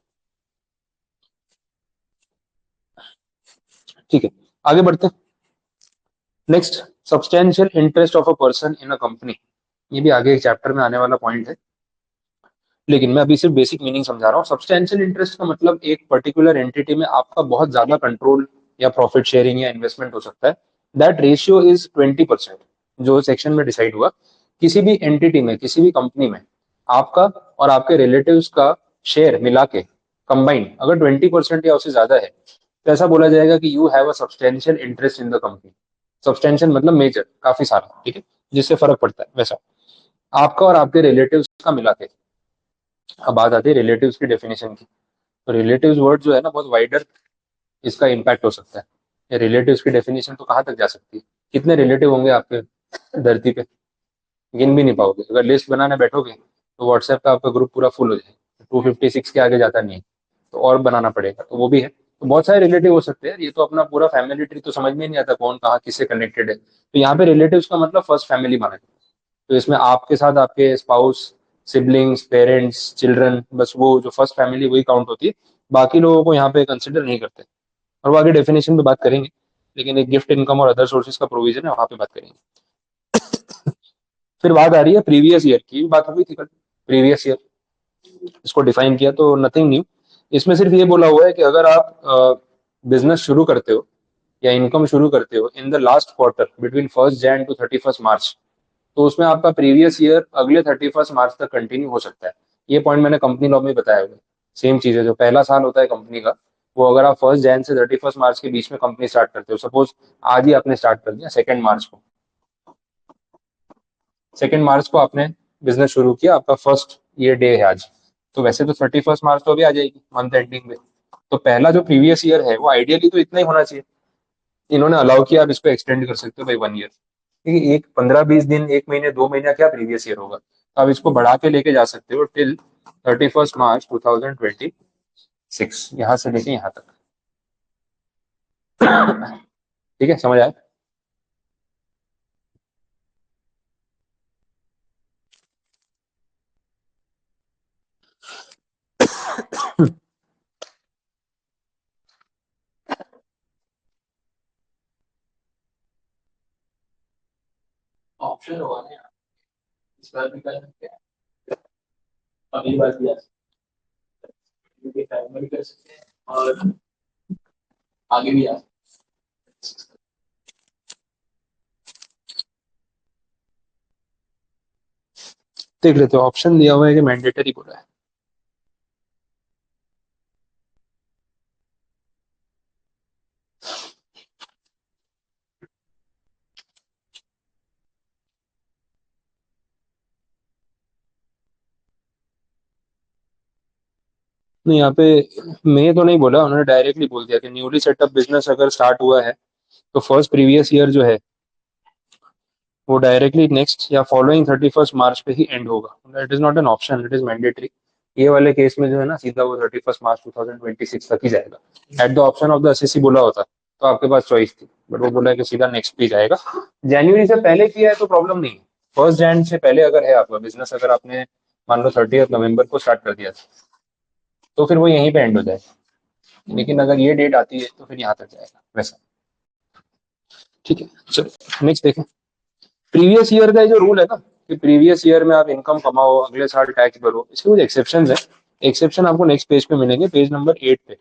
Speaker 2: ठीक है, आगे बढ़ते हैं। Next, substantial interest of a person in a company. ये भी आगे एक चैप्टर में आने वाला पॉइंट है, लेकिन मैं अभी सिर्फ बेसिक मीनिंग समझा रहा हूँ। सब्सटेंशियल इंटरेस्ट का मतलब एक पर्टिकुलर एंटिटी में आपका बहुत ज्यादा कंट्रोल या प्रॉफिट शेयरिंग या इन्वेस्टमेंट हो सकता है। दैट रेशियो इज 20%, जो सेक्शन में डिसाइड हुआ। किसी भी एंटिटी में, किसी भी कंपनी में आपका और आपके रिलेटिव्स का शेयर मिला के कंबाइन अगर 20% या उससे ज्यादा है, तो ऐसा बोला जाएगा कि you have a substantial interest in the company. Substantial मतलब मेजर, काफी सारा, ठीक है, जिससे फर्क पड़ता है वैसा। आपका और आपके रिलेटिव्स का मिला के। अब बात आती है रिलेटिव्स की डेफिनेशन की। तो रिलेटिव्स वर्ड जो है ना, बहुत वाइडर इसका इम्पैक्ट हो सकता है। रिलेटिव्स की डेफिनेशन तो कहाँ तक जा सकती है? कितने रिलेटिव होंगे आपके धरती पे? गिन भी नहीं पाओगे। अगर लिस्ट बनाने बैठोगे तो व्हाट्सएप का आपका ग्रुप पूरा फुल हो जाएगा, 256 के आगे जाता नहीं है। तो और बनाना पड़ेगा, तो वो भी है। तो बहुत सारे रिलेटिव हो सकते हैं। ये तो अपना पूरा फैमिली ट्री तो समझ में नहीं आता कौन कहाँ किससे कनेक्टेड है। तो यहाँ पे रिलेटिव्स का मतलब फर्स्ट फैमिली माना जाता है। तो इसमें आपके साथ आपके स्पाउस, सिबलिंग्स, पेरेंट्स, चिल्ड्रन, बस वो जो फर्स्ट फैमिली वही काउंट होती है। बाकी लोगों को यहाँ पे कंसिडर नहीं करते। और वो आगे डेफिनेशन पे बात करेंगे, लेकिन एक गिफ्ट इनकम और अदर सोर्सेज का प्रोविजन है, वहां पे बात करेंगे। फिर बात आ रही है प्रीवियस ईयर की, बात हुई थी कल। प्रीवियस ईयर, इसको डिफाइन किया तो नथिंग न्यू। इसमें सिर्फ ये बोला हुआ है कि अगर आप बिजनेस शुरू करते हो या इनकम शुरू करते हो in the last quarter between 1 Jan to 31 March, तो उसमें आपका प्रीवियस ईयर अगले 31 March तक कंटिन्यू हो सकता है। ये पॉइंट मैंने कंपनी लॉ में बताया हुआ है। सेम चीज है, जो पहला साल होता है कंपनी का, वो अगर आप 1 Jan से 31 March के बीच में कंपनी स्टार्ट करते हो, सपोज आज ही आपने स्टार्ट कर दिया, 2 March को, 2 March को आपने बिजनेस शुरू किया, आपका फर्स्ट ये डे है आज, तो वैसे तो 31 March तो अभी आ जाएगी मंथ एंडिंग में। तो पहला जो प्रीवियस ईयर है वो आइडियली तो इतना ही होना चाहिए। इन्होंने अलाउ किया, आप इसको एक्सटेंड कर सकते हो भाई 1 ईयर। क्योंकि एक 15-20 दिन, 1 महीने, 2 महीना क्या प्रीवियस ईयर होगा, तो आप इसको बढ़ा के लेके जा सकते हो टिल 31 March 2026, यहाँ से लेके यहाँ तक। ठीक है, समझ आया? ऑप्शन होगा ना, इस बार भी कर सकते हैं, अगली बार भी आ सकते हैं, टाइम में भी कर सकते हैं और आगे भी आ सकते हैं। देख लेते हो, ऑप्शन दिया हुआ है कि मैंडेटरी बोला है। नहीं, यहाँ पे मैं तो नहीं बोला, उन्होंने डायरेक्टली बोल दिया कि न्यूली सेटअप बिजनेस अगर स्टार्ट हुआ है तो फर्स्ट प्रीवियस ईयर जो है वो डायरेक्टली नेक्स्ट या फॉलोइंग 31 मार्च पे ही एंड होगा। It is not an option, it is mandatory. ये वाले केस में जो है ना सीधा वो 31 मार्च 2026 तक ही जाएगा। At the option of the assessee बोला होता तो आपके पास चॉइस थी, बट वो बोला कि सीधा नेक्स्ट पे जाएगा। जनवरी से पहले किया है तो प्रॉब्लम नहीं है। 1 जैन से पहले अगर है आपका बिजनेस, अगर आपने मान लो 30 नवंबर को स्टार्ट कर दिया था, तो फिर वो यहीं पे एंड हो जाएगा। लेकिन अगर ये डेट आती है तो फिर यहाँ तक जाएगा वैसा। ठीक है, चलो नेक्स्ट देखें। प्रीवियस ईयर का जो रूल है ना कि प्रीवियस ईयर में आप इनकम कमाओ अगले साल टैक्स भरो, इसके कुछ एक्सेप्शन है। एक्सेप्शन आपको नेक्स्ट पेज पे मिलेंगे, पेज नंबर 8 पे।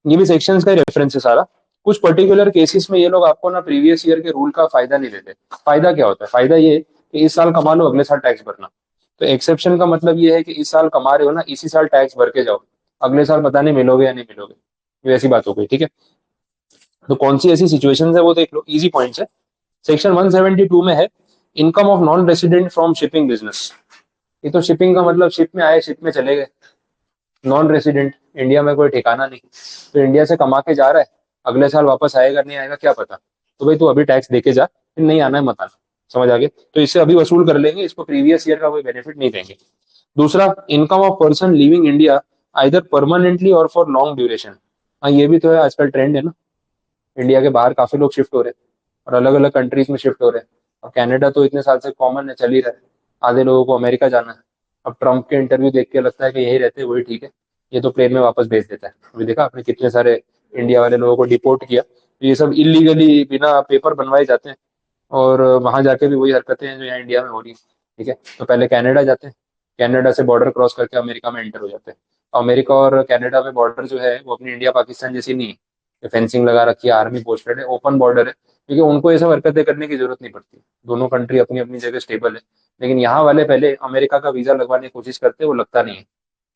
Speaker 2: ये भी सेक्शंस का रेफरेंस है सारा। कुछ पर्टिकुलर केसेस में ये लोग आपको ना प्रीवियस ईयर के रूल का फायदा नहीं देते। फायदा क्या होता है? फायदा ये कि इस साल कमा लो, अगले साल टैक्स भरना। तो एक्सेप्शन का मतलब ये है कि इस साल कमा रहे हो ना, इसी साल टैक्स भर के जाओ, अगले साल पता नहीं मिलोगे या नहीं मिलोगे। ये ऐसी बात हो गई, ठीक है। तो कौन सी ऐसी सिचुएशन है वो देख लो, इजी पॉइंट्स है। सेक्शन 172 में है income of non resident from shipping business. ये तो शिपिंग का मतलब शिप में आए शिप में चले गए। नॉन रेसिडेंट, इंडिया में कोई ठिकाना नहीं, तो इंडिया से कमा के जा रहा है, अगले साल वापस आएगा नहीं आएगा क्या पता। तो भाई तू अभी टैक्स दे के जा, फिर नहीं आना है मत आना। समझ आ गए? तो इससे अभी वसूल कर लेंगे, इसको प्रीवियस ईयर का कोई बेनिफिट नहीं देंगे। दूसरा, income of person living India either permanently और फॉर लॉन्ग ड्यूरेशन। हाँ ये भी तो है, आजकल ट्रेंड है ना, इंडिया के बाहर काफी लोग शिफ्ट हो रहे हैं और अलग अलग कंट्रीज में शिफ्ट हो रहे हैं। अब कनाडा तो इतने साल से कॉमन है, चल ही रहा है। आधे लोगों को अमेरिका जाना है। अब ट्रम्प के इंटरव्यू देख के लगता है कि यही रहते हैं वही ठीक है, ये तो प्लेन में वापस भेज देता है। अभी देखा आपने कितने सारे इंडिया वाले लोगों को डिपोर्ट किया। तो ये सब इलीगली बिना पेपर बनवाए जाते हैं, और वहां जाके भी वही हरकतें हैं जो यहाँ इंडिया में हो रही है। ठीक है, तो पहले कनाडा जाते हैं, कनाडा से बॉर्डर क्रॉस करके अमेरिका में एंटर हो जाते हैं। अमेरिका और कनाडा में बॉर्डर जो है वो अपनी इंडिया पाकिस्तान जैसी नहीं है, फेंसिंग लगा रखी है, आर्मी पोस्टेड है, ओपन बॉर्डर है, क्योंकि उनको ये सब हरकतें करने की जरूरत नहीं पड़ती। दोनों कंट्री अपनी अपनी जगह स्टेबल है। लेकिन यहाँ वाले पहले अमेरिका का वीजा लगवाने की कोशिश करते हैं, वो लगता नहीं है,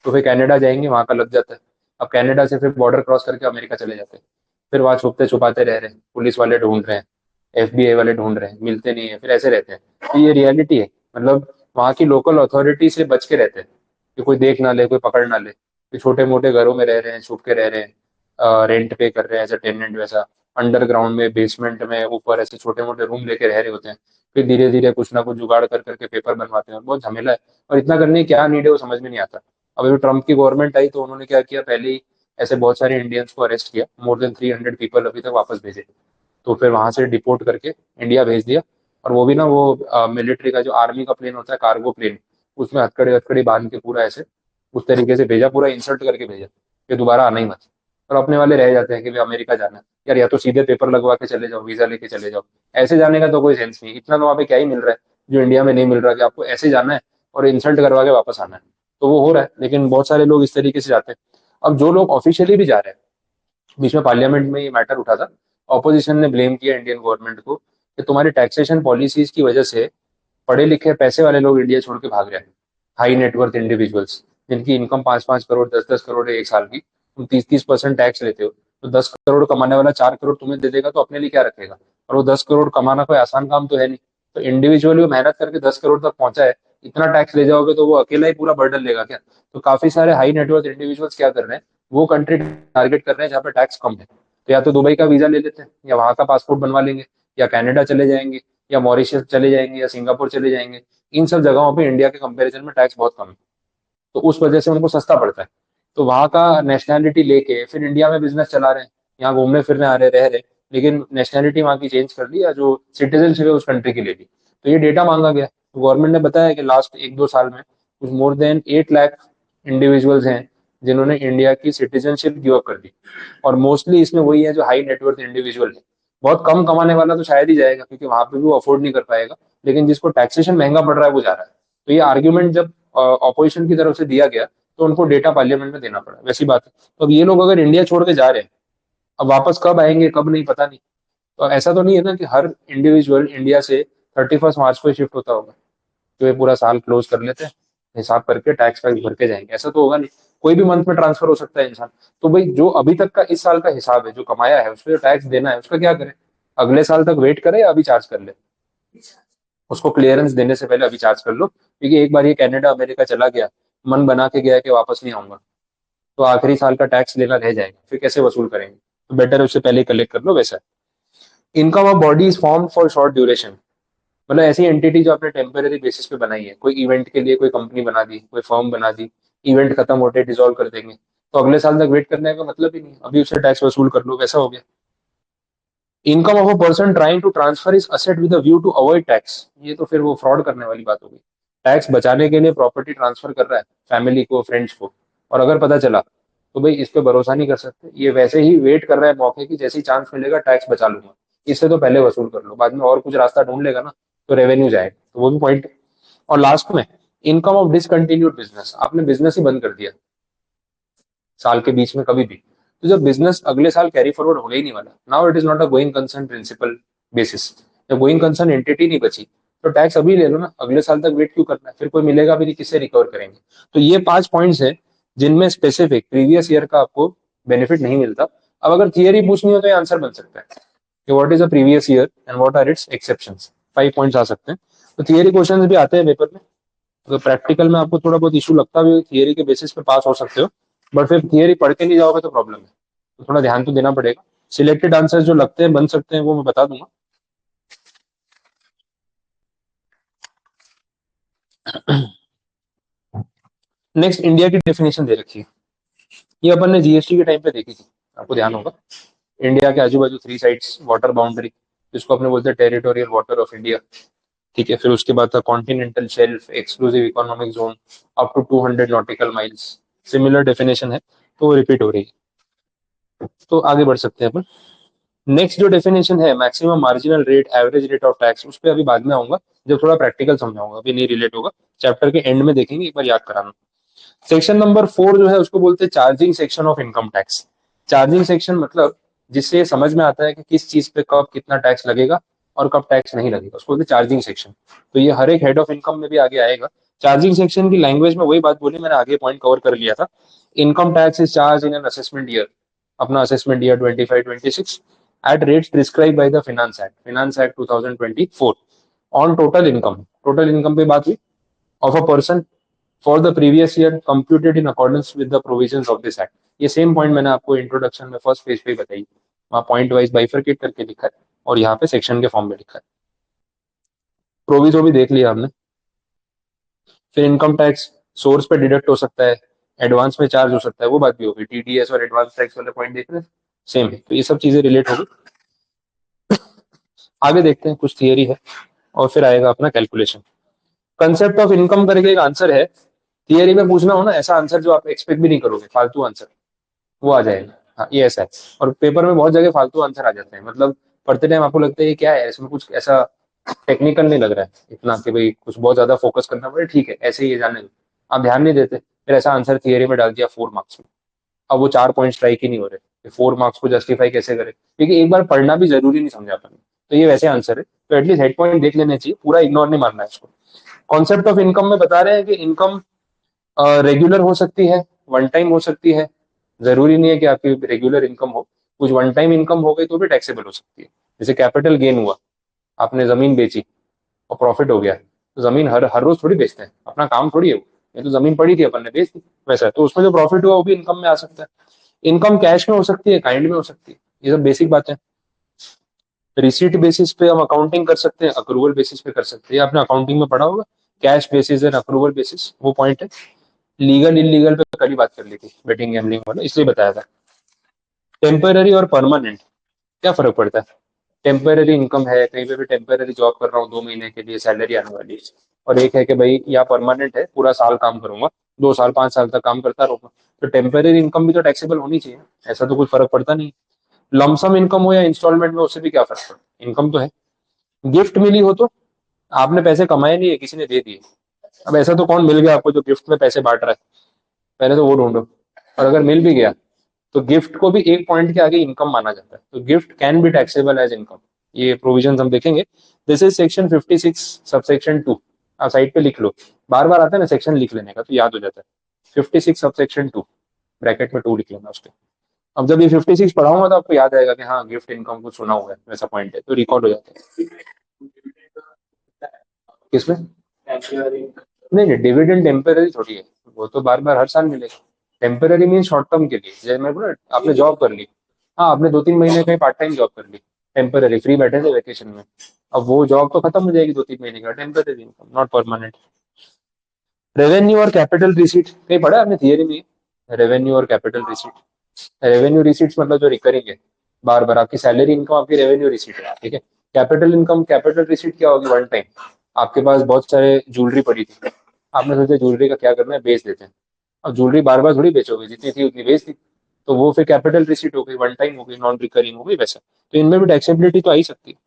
Speaker 2: तो फिर कनाडा जाएंगे, वहां का लग जाता है। अब कनाडा से फिर बॉर्डर क्रॉस करके अमेरिका चले जाते हैं, फिर वहां छुपते छुपाते रह रहे हैं, पुलिस वाले ढूंढ रहे हैं, एफबीआई वाले ढूंढ रहे हैं, मिलते नहीं है, फिर ऐसे रहते हैं। तो ये रियलिटी है, मतलब वहाँ की लोकल अथॉरिटी से बच के रहते हैं कि कोई देख ना ले, कोई पकड़ ना ले। कि छोटे मोटे घरों में रह रहे हैं, छुप के रह रहे हैं, रेंट पे कर रहे हैं एज अ टेनेंट वैसा, अंडरग्राउंड में, बेसमेंट में, ऊपर ऐसे छोटे मोटे रूम लेके रह रहे होते हैं। फिर धीरे धीरे कुछ ना कुछ जुगाड़ कर करके पेपर बनवाते हैं, और बहुत झमेला है। और इतना करने की क्या नीड है वो समझ में नहीं आता। अब अभी ट्रम्प की गवर्नमेंट आई तो उन्होंने क्या किया, पहले ही ऐसे बहुत सारे इंडियंस को अरेस्ट किया, मोर देन 300 पीपल अभी तक वापस भेजे। तो फिर वहां से डिपोर्ट करके इंडिया भेज दिया। और वो भी ना, वो मिलिट्री का जो आर्मी का प्लेन होता है, कार्गो प्लेन, उसमें हथकड़ी हथकड़ी बांध के पूरा ऐसे उस तरीके से भेजा, पूरा इंसल्ट करके भेजा कि दोबारा आना ही मत। और अपने वाले रह जाते हैं कि भाई अमेरिका जाना है यार, या तो सीधे पेपर लगवा के चले जाओ, वीजा लेके चले जाओ। ऐसे जाने का तो कोई सेंस नहीं, इतना तो वहाँ पे क्या ही मिल रहा है जो इंडिया में नहीं मिल रहा, कि आपको ऐसे जाना है और इंसल्ट करवा के वापस आना है। तो वो हो रहा है, लेकिन बहुत सारे लोग इस तरीके से जाते हैं। अब जो लोग ऑफिशियली भी जा रहे हैं, बीच में पार्लियामेंट में ये मैटर उठा था, ऑपोजिशन ने ब्लेम किया इंडियन गवर्नमेंट को कि तुम्हारी टैक्सेशन पॉलिसीज की वजह से पढ़े लिखे पैसे वाले लोग इंडिया छोड़ के भाग रहे हैं। हाई नेटवर्थ इंडिविजुअल्स जिनकी इनकम 5-5 करोड़ 10-10 करोड़ है एक साल की, तुम 30-30% टैक्स लेते हो। तो 10 करोड़ कमाने वाला 4 करोड़ तुम्हें दे देगा तो अपने लिए क्या रखेगा? और वो 10 करोड़ कमाना कोई आसान काम तो है नहीं। तो इंडिविजुअली वो मेहनत करके 10 करोड़ तक पहुंचा है, इतना टैक्स ले जाओगे तो वो अकेला ही पूरा बर्डन लेगा क्या? तो काफी सारे हाई नेटवर्थ इंडिविजुअल्स क्या कर रहे हैं, वो कंट्री टारगेट कर रहे हैं जहाँ पे टैक्स कम है। तो या तो दुबई का वीजा ले लेते हैं, या वहां का पासपोर्ट बनवा लेंगे, या कनाडा चले जाएंगे, या मॉरिशस चले जाएंगे, या सिंगापुर चले जाएंगे। इन सब जगहों पे इंडिया के कंपैरिजन में टैक्स बहुत कम है, तो उस वजह से उनको सस्ता पड़ता है। तो वहां का नेशनैलिटी लेके फिर इंडिया में बिजनेस चला रहे हैं, यहाँ घूमने फिरने आ रहे, रह रहे, लेकिन नेशनैलिटी वहाँ की चेंज कर ली, या जो सिटीजनशिप है उस कंट्री की ले ली। तो ये डेटा मांगा गया, तो गवर्नमेंट ने बताया कि लास्ट 1-2 साल में कुछ मोर देन 8 लाख इंडिविजुअल्स हैं जिन्होंने इंडिया की सिटीजनशिप गिव अप कर दी। और मोस्टली इसमें वही है जो हाई नेटवर्थ इंडिविजुअल है। बहुत कम कमाने वाला तो शायद ही जाएगा, क्योंकि वहां पे भी वो अफोर्ड नहीं कर पाएगा। लेकिन जिसको टैक्सेशन महंगा पड़ रहा है वो जा रहा है। तो ये आर्ग्यूमेंट जब ऑपोजिशन की तरफ से दिया गया, तो उनको डेटा पार्लियामेंट में देना पड़ा, वैसी बात है। तो अब ये लोग अगर इंडिया छोड़ के जा रहे हैं, अब वापस कब आएंगे कब नहीं पता नहीं। तो ऐसा तो नहीं है ना कि हर इंडिविजुअल इंडिया से 31 मार्च को शिफ्ट होता होगा, जो ये पूरा साल क्लोज कर लेते हैं, हिसाब करके टैक्स वैक्स भर के जाएंगे, ऐसा तो होगा नहीं। कोई भी मंथ में ट्रांसफर हो सकता है इंसान। तो भाई जो अभी तक का इस साल का हिसाब है, जो कमाया है उस पर जो टैक्स देना है उसका क्या करे? अगले साल तक वेट करे या अभी चार्ज कर ले? उसको क्लियरेंस देने से पहले अभी चार्ज कर लो, क्योंकि एक बार ये कनाडा अमेरिका चला गया, मन बना के गया कि वापस नहीं आऊंगा, तो आखिरी साल का टैक्स लेना रह जाएगा, फिर कैसे वसूल करेंगे? तो बेटर है उससे पहले कलेक्ट कर लो वैसा है। Income of body is form for short duration, मतलब ऐसी एंटिटी जो आपने टेम्पररी बेसिस पे बनाई है, कोई इवेंट के लिए कोई कंपनी बना दी, कोई फर्म बना दी, इवेंट खत्म होते डिसॉल्व कर देंगे, तो अगले साल तक वेट करने का मतलब ही नहीं, अभी उससे टैक्स वसूल कर लो, वैसा हो गया। Income of a person trying to transfer is asset with view to avoid tax, ये तो फिर वो फ्रॉड करने वाली बात हो गई। टैक्स बचाने के लिए प्रॉपर्टी ट्रांसफर कर रहा है फैमिली को, फ्रेंड्स को, और अगर पता चला तो भाई इस पे भरोसा नहीं कर सकते, ये वैसे ही वेट कर रहा है मौके की, जैसे ही चांस मिलेगा टैक्स बचा लूंगा, इससे तो पहले वसूल कर लो, बाद में और कुछ रास्ता ढूंढ लेगा ना, तो रेवेन्यू जाएगा, तो वो भी पॉइंट। और लास्ट में इनकम ऑफ डिसकंटिन्यूड बिजनेस, आपने बिजनेस ही बंद कर दिया साल के बीच में कभी भी, तो जब बिजनेस अगले साल कैरी फॉरवर्ड होने ही नहीं वाला, now it is not a going concern principle basis, जब गोइंग कंसर्न एंटिटी नहीं बची, तो टैक्स अभी ले लो ना, अगले साल तक वेट क्यों करना है, फिर कोई मिलेगा भी नहीं, किससे रिकवर करेंगे। तो ये 5 पॉइंट्स है जिनमें स्पेसिफिक प्रीवियस ईयर का आपको बेनिफिट नहीं मिलता। अब अगर थियरी पूछनी हो तो ये आंसर बन सकता है कि what is a previous year and what are its exceptions, 5 points आ सकते हैं। तो थियरी क्वेश्चंस भी आते हैं पेपर में, अगर प्रैक्टिकल में आपको थोड़ा बहुत इशू लगता भी, थियरी के बेसिस पे पास हो सकते हो, बट फिर थियरी पढ़ के नहीं जाओगे तो प्रॉब्लम है, तो थोड़ा ध्यान तो देना पड़ेगा। सिलेक्टेड आंसर जो लगते हैं बन सकते हैं वो मैं बता दूंगा। नेक्स्ट, इंडिया की डेफिनेशन दे रखी है, ये अपन ने जीएसटी के टाइम पे देखी थी, आपको ध्यान होगा। इंडिया के आजू बाजू 3 साइड्स वाटर बाउंड्री, जिसको अपने बोलते हैं टेरिटोरियल वाटर ऑफ इंडिया, ठीक है। फिर उसके बाद था continental shelf, exclusive economic zone, up to 200 nautical miles, similar definition है, तो वो रिपीट हो रही है। तो आगे बढ़ सकते हैं अपन। नेक्स्ट जो डेफिनेशन है maximum marginal rate, average rate of tax, उस पर अभी बाद में आऊंगा जब थोड़ा प्रैक्टिकल समझाऊंगा, अभी नहीं रिलेट होगा, चैप्टर के एंड में देखेंगे, एक बार याद कराना। सेक्शन नंबर 4 जो है उसको बोलते हैं charging section of income tax. Charging section मतलब जिससे ये समझ में आता है कि किस चीज पे कब कितना टैक्स लगेगा और कब टैक्स नहीं लगेगा, उसको बोलते हैं चार्जिंग सेक्शन। तो ये हर एक हेड ऑफ इनकम में भी आगे आएगा। चार्जिंग सेक्शन की लैंग्वेज में वही बात बोली मैंने, आगे पॉइंट कवर कर लिया था। Income tax is charge in an assessment year, अपना assessment year 25-26, at rates prescribed by the Finance Act 2024 on total income, total income पे बात हुई, of a person for the previous year computed in accordance with the provisions of this act। ये same point मैंने आपको introduction में first page पे बताई, वहां पॉइंट वाइज बाइफरकेट करके लिखा है और यहाँ पे सेक्शन के फॉर्म में लिखा है। प्रोविजो भी देख लिया हमने। फिर इनकम टैक्स सोर्स पे डिडक्ट हो सकता है, एडवांस में चार्ज हो सकता है, वो बात भी होगी, टीडीएस और एडवांस टैक्स वाले पॉइंट देख रहे हैं, सेम है, तो ये सब चीजें रिलेट होगी। आगे देखते हैं, कुछ थियरी है और फिर आएगा अपना कैलकुलेशन। कंसेप्ट ऑफ इनकम करके एक आंसर है, थियरी में पूछना हो ना ऐसा आंसर जो आप एक्सपेक्ट भी नहीं करोगे, फालतू आंसर, वो आ जाएगा। हाँ ये ऐसा है, और पेपर में बहुत जगह फालतू आंसर आ जाते हैं, मतलब पढ़ते टाइम आपको लगता है ये क्या है, इसमें कुछ ऐसा टेक्निकल नहीं लग रहा है इतना कि भाई कुछ बहुत ज्यादा फोकस करना पड़े, ठीक है ऐसे ही ये जाने दो, आप ध्यान नहीं देते, फिर ऐसा आंसर थियरी में डाल दिया 4 मार्क्स में, अब वो 4 पॉइंट स्ट्राइक ही नहीं हो रहे, 4 मार्क्स को जस्टिफाई कैसे करें, क्योंकि एक बार पढ़ना भी जरूरी नहीं समझा अपन, तो ये वैसे आंसर है, तो एटलीस्ट हेड पॉइंट देख लेने चाहिए, पूरा इग्नोर नहीं मारना है इसको। कॉन्सेप्ट ऑफ इनकम में बता रहे हैं कि इनकम रेगुलर हो सकती है, वन टाइम हो सकती है, जरूरी नहीं है कि आपकी रेगुलर इनकम हो, कुछ वन टाइम इनकम हो गई तो भी टैक्सेबल हो सकती है। जैसे कैपिटल गेन हुआ, आपने जमीन बेची और प्रॉफिट हो गया, तो जमीन हर हर रोज थोड़ी बेचते हैं, अपना काम थोड़ी है वो, ये तो जमीन पड़ी थी अपन ने बेच दी, वैसा है, तो उसमें जो प्रॉफिट हुआ वो भी इनकम में आ सकता है। इनकम कैश में हो सकती है, काइंड में हो सकती है, ये सब बेसिक बातें। रिसीट बेसिस पे हम अकाउंटिंग कर सकते हैं, अक्रूवल बेसिस पे कर सकते हैं, आपने अकाउंटिंग में पढ़ा होगा, cash basis and accrual basis, वो पॉइंट है। लीगल इलीगल पे कल ही बात कर ली थी बेटिंग गैम्बलिंग वाला, इसलिए बताया था। टेम्पररी और परमानेंट क्या फर्क पड़ता है। टेम्पररी इनकम है, कहीं पे भी टेम्पररी जॉब कर रहा हूँ 2 महीने के लिए सैलरी आने वाली है, और एक है कि भाई या परमानेंट है पूरा साल काम करूंगा, 2 साल 5 साल तक काम करता रहूंगा, तो टेम्पररी इनकम भी तो टैक्सेबल होनी चाहिए, ऐसा तो कोई फर्क पड़ता नहीं। लमसम इनकम हो या इंस्टॉलमेंट में, उससे भी क्या फर्क पड़ता है, इनकम तो है। गिफ्ट मिली हो तो आपने पैसे कमाए नहीं है, किसी ने दे दिए, अब ऐसा तो कौन मिल गया आपको जो गिफ्ट में पैसे बांट रहा है, पहले तो वो ढूंढो। और अगर मिल भी गया तो गिफ्ट को भी एक पॉइंट के आगे इनकम माना जाता है, तो gift can be taxable as income, ये प्रोविजन हम देखेंगे। दिस इज सेक्शन 56 सबसेक्शन 2, आप साइड पे लिख लो, बार बार आता है ना सेक्शन लिख लेने का तो याद हो जाता है। 56 सबसेक्शन 2, ब्रैकेट में 2 लिख लेना उसके। अब जब ये 56 पढ़ाऊंगा तो आपको याद आएगा कि हाँ गिफ्ट इनकम को सुना हुआ है, वैसा पॉइंट है, तो रिकॉर्ड हो जाता है। किसमें? नहीं नहीं, डिविडेंड टेम्पररी थोड़ी है, वो तो बार बार हर साल मिलेगा। टेम्पररी मीन शॉर्ट टर्म के लिए, जैसे मैं बोला आपने जॉब कर ली, हाँ आपने 2-3 महीने कहीं पार्ट टाइम जॉब कर ली, टेम्पररी, फ्री बैठे थे वेकेशन में, अब वो जॉब तो खत्म हो जाएगी 2-3 महीने का, temporary income not permanent. Revenue और कैपिटल रिसीट कहीं पढ़ा है आपने थियरी में? रेवेन्यू और कैपिटल रिसीट, रेवेन्यू रिसीट्स मतलब जो रिकरिंग है, बार बार आपकी सैलरी इनकम आपकी रेवेन्यू रिसीट है, ठीक है। कैपिटल इनकम, कैपिटल रिसीट क्या होगी? वन टाइम आपके पास बहुत सारे ज्वेलरी पड़ी थी, आपने सोचा ज्वेलरी का क्या करना है, बेच देते हैं। अब ज्वेलरी बार बार थोड़ी बेचोगे, जितनी थी उतनी बेच दी, तो वो फिर कैपिटल रिसीट हो गई, वन टाइम हो गई, नॉन रिकरिंग हो गई वैसा। तो इनमें भी टैक्सेबिलिटी तो आ ही सकती है।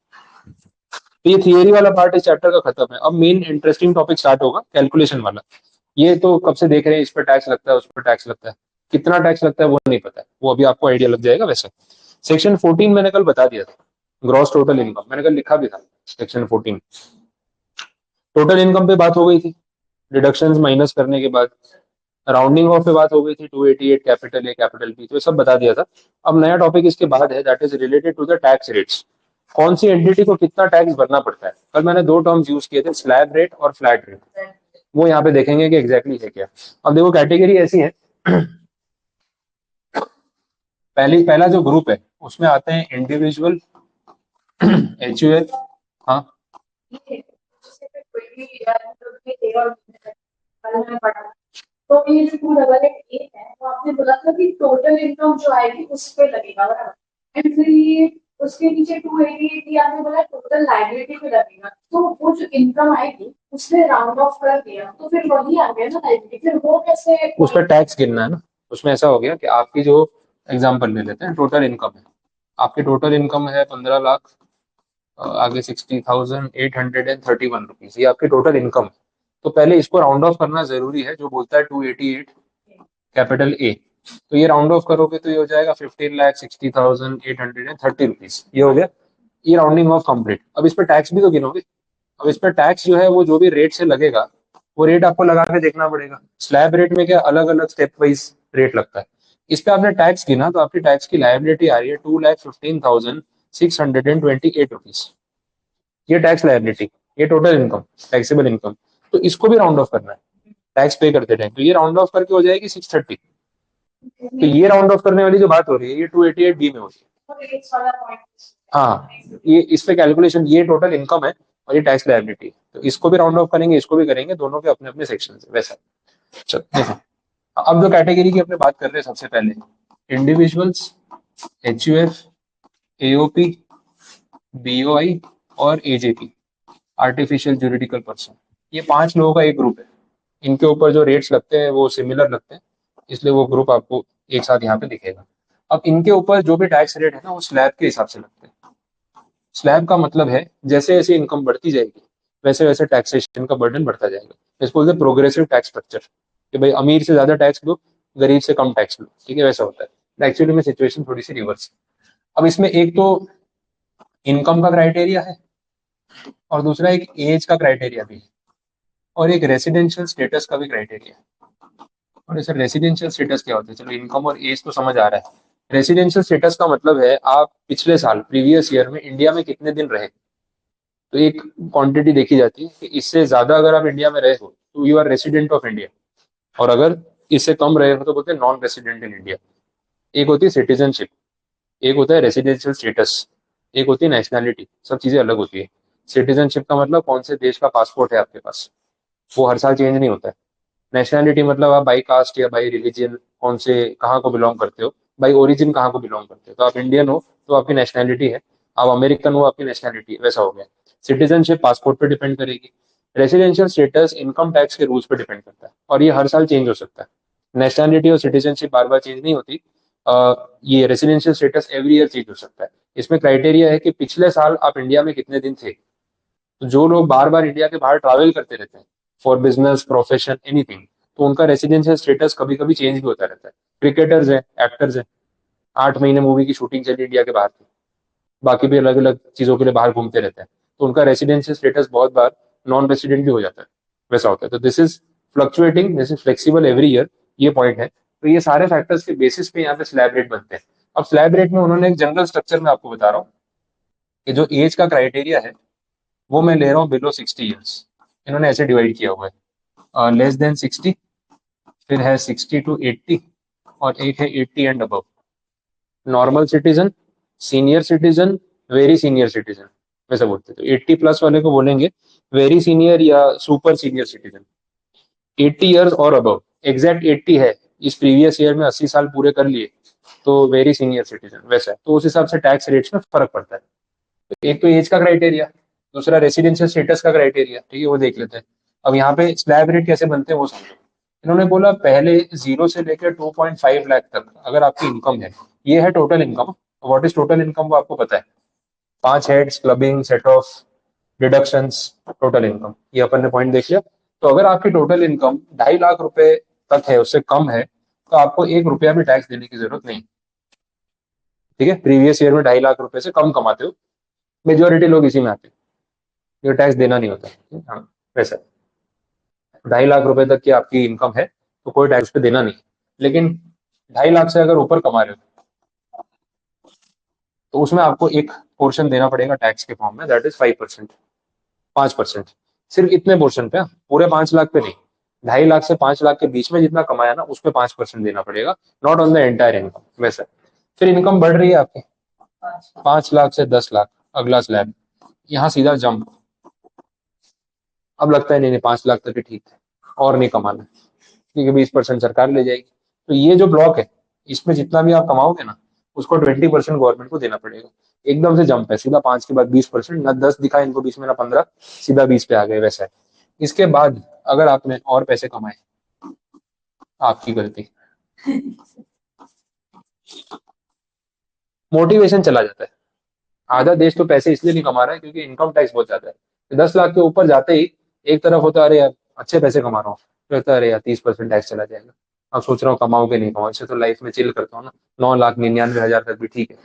Speaker 2: तो ये थियरी वाला पार्ट इस चैप्टर का खत्म है। अब मेन इंटरेस्टिंग टॉपिक स्टार्ट होगा, कैलकुलेशन वाला। ये तो कब से देख रहे हैं, इस पर टैक्स लगता है, उस पर टैक्स लगता है, कितना टैक्स लगता है वो नहीं पता है, वो अभी आपको आइडिया लग जाएगा वैसे। सेक्शन 14 मैंने कल बता दिया था, ग्रॉस टोटल इनकम मैंने कल लिखा भी था। सेक्शन 14 टोटल इनकम पे बात हो गई थी, डिडक्शंस माइनस करने के बाद राउंडिंग ऑफ पे बात हो गई थी, 288 कैपिटल ए कैपिटल बी, तो ये सब बता दिया था। अब नया टॉपिक इसके बाद है, that is related to the tax rates. कौन सी एंटिटी को कितना टैक्स भरना पड़ता है। कल मैंने दो टर्म्स यूज किए थे, स्लैब रेट और फ्लैट रेट, वो यहाँ पे देखेंगे कि एग्जैक्टली है क्या। अब देखो कैटेगरी ऐसी है, पहला जो ग्रुप है उसमें आते हैं इंडिविजुअल, HUF, हाँ
Speaker 1: तो ये जो 288 है, तो आपने बोला था कि टोटल इनकम जो आएगी उस पे लगेगा, बराबर। एंड फिर ये उसके नीचे 288 ये आपने बोला टोटल लाइबिलिटी पे लगेगा, तो वो जो इनकम आएगी उसने राउंड ऑफ कर दिया, तो फिर वही आ गया ना लाइबिलिटी, फिर वो कैसे?
Speaker 2: उस पर टैक्स गिनना है ना। उसमें ऐसा हो गया कि आपकी जो, एग्जाम्पल ले लेते हैं, टोटल इनकम है, आपकी टोटल इनकम है 15 लाख, आगे 60,831 रुपीज, ये आपकी टोटल इनकम है। तो पहले इसको राउंड ऑफ करना जरूरी है, जो बोलता है 288 कैपिटल ए, तो ये राउंड ऑफ करोगे तो ये हो जाएगा 15,60,830 रुपीज, ये हो गया। ये राउंडिंग ऑफ कंप्लीट। अब इस पर टैक्स भी तो गिनोगे। अब इस पर टैक्स जो है वो जो भी रेट से लगेगा, वो रेट आपको लगा के देखना पड़ेगा। स्लैब रेट में क्या अलग अलग स्टेप वाइज रेट लगता है। इस पे आपने टैक्स गिना तो आपकी टैक्स की लायबिलिटी आ रही है 2,15,628 रुपीज, ये टैक्स लायबिलिटी, ये टोटल इनकम, टैक्सेबल इनकम। तो इसको भी राउंड ऑफ करना है टैक्स पे करते टाइम, तो ये राउंड ऑफ करके हो जाएगी 630। तो ये राउंड ऑफ करने वाली जो बात हो रही है, ये 288B में होती है। हाँ, ये इस पे कैलकुलेशन, ये टोटल इनकम है और ये टैक्स लायबिलिटी, तो इसको भी राउंड ऑफ करेंगे, इसको भी करेंगे, दोनों के अपने अपने सेक्शन है वैसा। चल देखो, अब जो कैटेगरी की अपने बात कर रहे हैं, सबसे पहले इंडिविजुअल्स, HUF, AOP, BOI और AJP, आर्टिफिशियल ज्यूरिडिकल पर्सन, ये 5 लोगों का एक ग्रुप है। इनके ऊपर जो रेट्स लगते हैं वो सिमिलर लगते हैं, इसलिए वो ग्रुप आपको एक साथ यहाँ पे दिखेगा। अब इनके ऊपर जो भी टैक्स रेट है ना, वो स्लैब के हिसाब से लगते हैं। स्लैब का मतलब है जैसे जैसे इनकम बढ़ती जाएगी वैसे वैसे टैक्सेशन का बर्डन बढ़ता जाएगा। इसको बोलते हैं प्रोग्रेसिव टैक्स स्ट्रक्चर, कि भाई अमीर से ज्यादा टैक्स लो, गरीब से कम टैक्स लो, ठीक है, वैसा होता है। एक्चुअली में सिचुएशन थोड़ी सी रिवर्स है। अब इसमें एक तो इनकम का क्राइटेरिया है, और दूसरा एक एज का क्राइटेरिया भी है, और एक रेसिडेंशियल स्टेटस का भी क्राइटेरिया है। और सर रेसिडेंशियल स्टेटस क्या होता है? चलो इनकम और एज तो समझ आ रहा है। रेसिडेंशियल स्टेटस का मतलब है आप पिछले साल, प्रीवियस ईयर में इंडिया में कितने दिन रहे। तो एक क्वांटिटी देखी जाती है कि इससे ज्यादा अगर आप इंडिया में रहे हो तो you are resident of India, और अगर इससे कम रहे हो तो बोलते हैं नॉन रेसिडेंट इन इंडिया। एक होती है सिटीजनशिप, एक होता है रेसिडेंशियल स्टेटस, एक होती है नेशनैलिटी, सब चीजें अलग होती है। सिटीजनशिप का मतलब कौन से देश का पासपोर्ट है आपके पास, वो हर साल चेंज नहीं होता है। नेशनैलिटी मतलब आप बाई कास्ट या बाई रिलीजन कौन से, कहाँ को बिलोंग करते हो, बाई ओरिजिन कहाँ को बिलोंग करते हो। तो आप इंडियन हो तो आपकी नेशनैलिटी है, आप अमेरिकन हो आपकी नेशनैलिटी, वैसा हो गया। सिटीजनशिप पासपोर्ट पे डिपेंड करेगी। रेसिडेंशियल स्टेटस इनकम टैक्स के रूल्स पे डिपेंड करता है, और ये हर साल चेंज हो सकता है। नेशनैलिटी और सिटीजनशिप बार बार चेंज नहीं होती। ये residential status every year change हो सकता है। इसमें क्राइटेरिया है कि पिछले साल आप इंडिया में कितने दिन थे। तो जो लोग बार बार इंडिया के बाहर ट्रैवल करते रहते हैं फॉर बिजनेस, प्रोफेशन, एनीथिंग, तो उनका रेसिडेंशियल स्टेटस कभी कभी चेंज भी होता रहता है। क्रिकेटर्स हैं, एक्टर्स हैं, 8 महीने मूवी की शूटिंग चली इंडिया के बाहर थी, बाकी भी अलग अलग चीजों के लिए बाहर घूमते रहते हैं, तो उनका रेसिडेंशियल स्टेटस बहुत बार नॉन रेसिडेंट भी हो जाता है, वैसा होता है। तो this is fluctuating, this is flexible every year, ये पॉइंट है। तो ये सारे फैक्टर्स के बेसिस पे यहाँ पे स्लैब रेट बनते हैं। अब स्लैब रेट में उन्होंने एक जनरल स्ट्रक्चर में आपको बता रहा हूँ कि जो एज का क्राइटेरिया है वो मैं ले रहा हूँ बिलो 60 ईयर्स, इन्होंने ऐसे डिवाइड किया हुआ है। लेस देन 60, फिर है 60 to 80, और एक है 80 and above. Normal citizen, senior citizen, very senior citizen वैसे बोलते हैं। तो 80 प्लस वाले को बोलेंगे वेरी सीनियर या सुपर सीनियर सिटीजन। 80 ईयर्स और अबव, एग्जैक्ट 80 है, इस प्रीवियस ईयर में 80 साल पूरे कर लिए, तो वेरी सीनियर सिटीजन वैसा है। तो उस हिसाब से टैक्स रेट्स में फर्क पड़ता है। तो एक तो एज का क्राइटेरिया, दूसरा रेसिडेंशियल स्टेटस का क्राइटेरिया, ठीक है, वो देख लेते हैं। अब यहाँ पे स्लैब रेट कैसे बनते हैं वो समझो। इन्होंने बोला पहले 0 से लेकर 2.5 लाख तक अगर आपकी इनकम है, ये है total income. What is total income वो आपको पता है, 5 heads, clubbing, set of, deductions, total income, ये अपन ने पॉइंट देख लिया। तो अगर आपकी टोटल इनकम 2.5 लाख रुपए तक है, उससे कम है, तो आपको 1 रुपया भी टैक्स देने की जरूरत नहीं। ठीक है, प्रीवियस ईयर में 2.5 लाख रुपए से कम कमाते हो, मेजोरिटी लोग इसी में आते हैं, ये टैक्स देना नहीं होता। हाँ, वैसा 2.5 लाख रुपए तक की आपकी इनकम है तो कोई टैक्स पे देना नहीं। लेकिन 2.5 लाख से अगर ऊपर कमा रहे हो तो उसमें आपको एक पोर्शन देना पड़ेगा टैक्स के फॉर्म में, दैट इज 5%, 5%। सिर्फ इतने पोर्शन पे, पूरे 5 लाख पे नहीं। 2.5 लाख से 5 लाख के बीच में जितना कमाया ना, उस पर 5% देना पड़ेगा, not on the entire income वैसा। फिर इनकम बढ़ रही है आपकी, 5 लाख से 10 लाख, अगला स्लैब, यहाँ सीधा जंप। अब लगता है नहीं नहीं 5 लाख तक ही ठीक है, और नहीं कमाना, क्योंकि 20% सरकार ले जाएगी। तो ये जो ब्लॉक है, इसमें जितना भी आप कमाओगे ना, उसको 20% गवर्नमेंट को देना पड़ेगा। एकदम से जंप है सीधा, 5 के बाद 20%, ना 10 दिखा इनको बीच में ना 15, सीधा 20 पे आ गए वैसा है। इसके बाद अगर आपने और पैसे कमाए, आपकी गलती, मोटिवेशन चला जाता है। आधा देश तो पैसे इसलिए नहीं कमा रहा है क्योंकि इनकम टैक्स बहुत ज्यादा है। 10 लाख के ऊपर जाते ही एक तरफ होता है अरे यार अच्छे पैसे कमा रहा हूँ, फिर होता है अरे यार 30% टैक्स चला जाएगा। अब सोच रहा हूँ कमाऊं कि नहीं कमाऊं, इससे तो लाइफ में चिल करता हूँ ना, 9,99,000 तक भी ठीक है,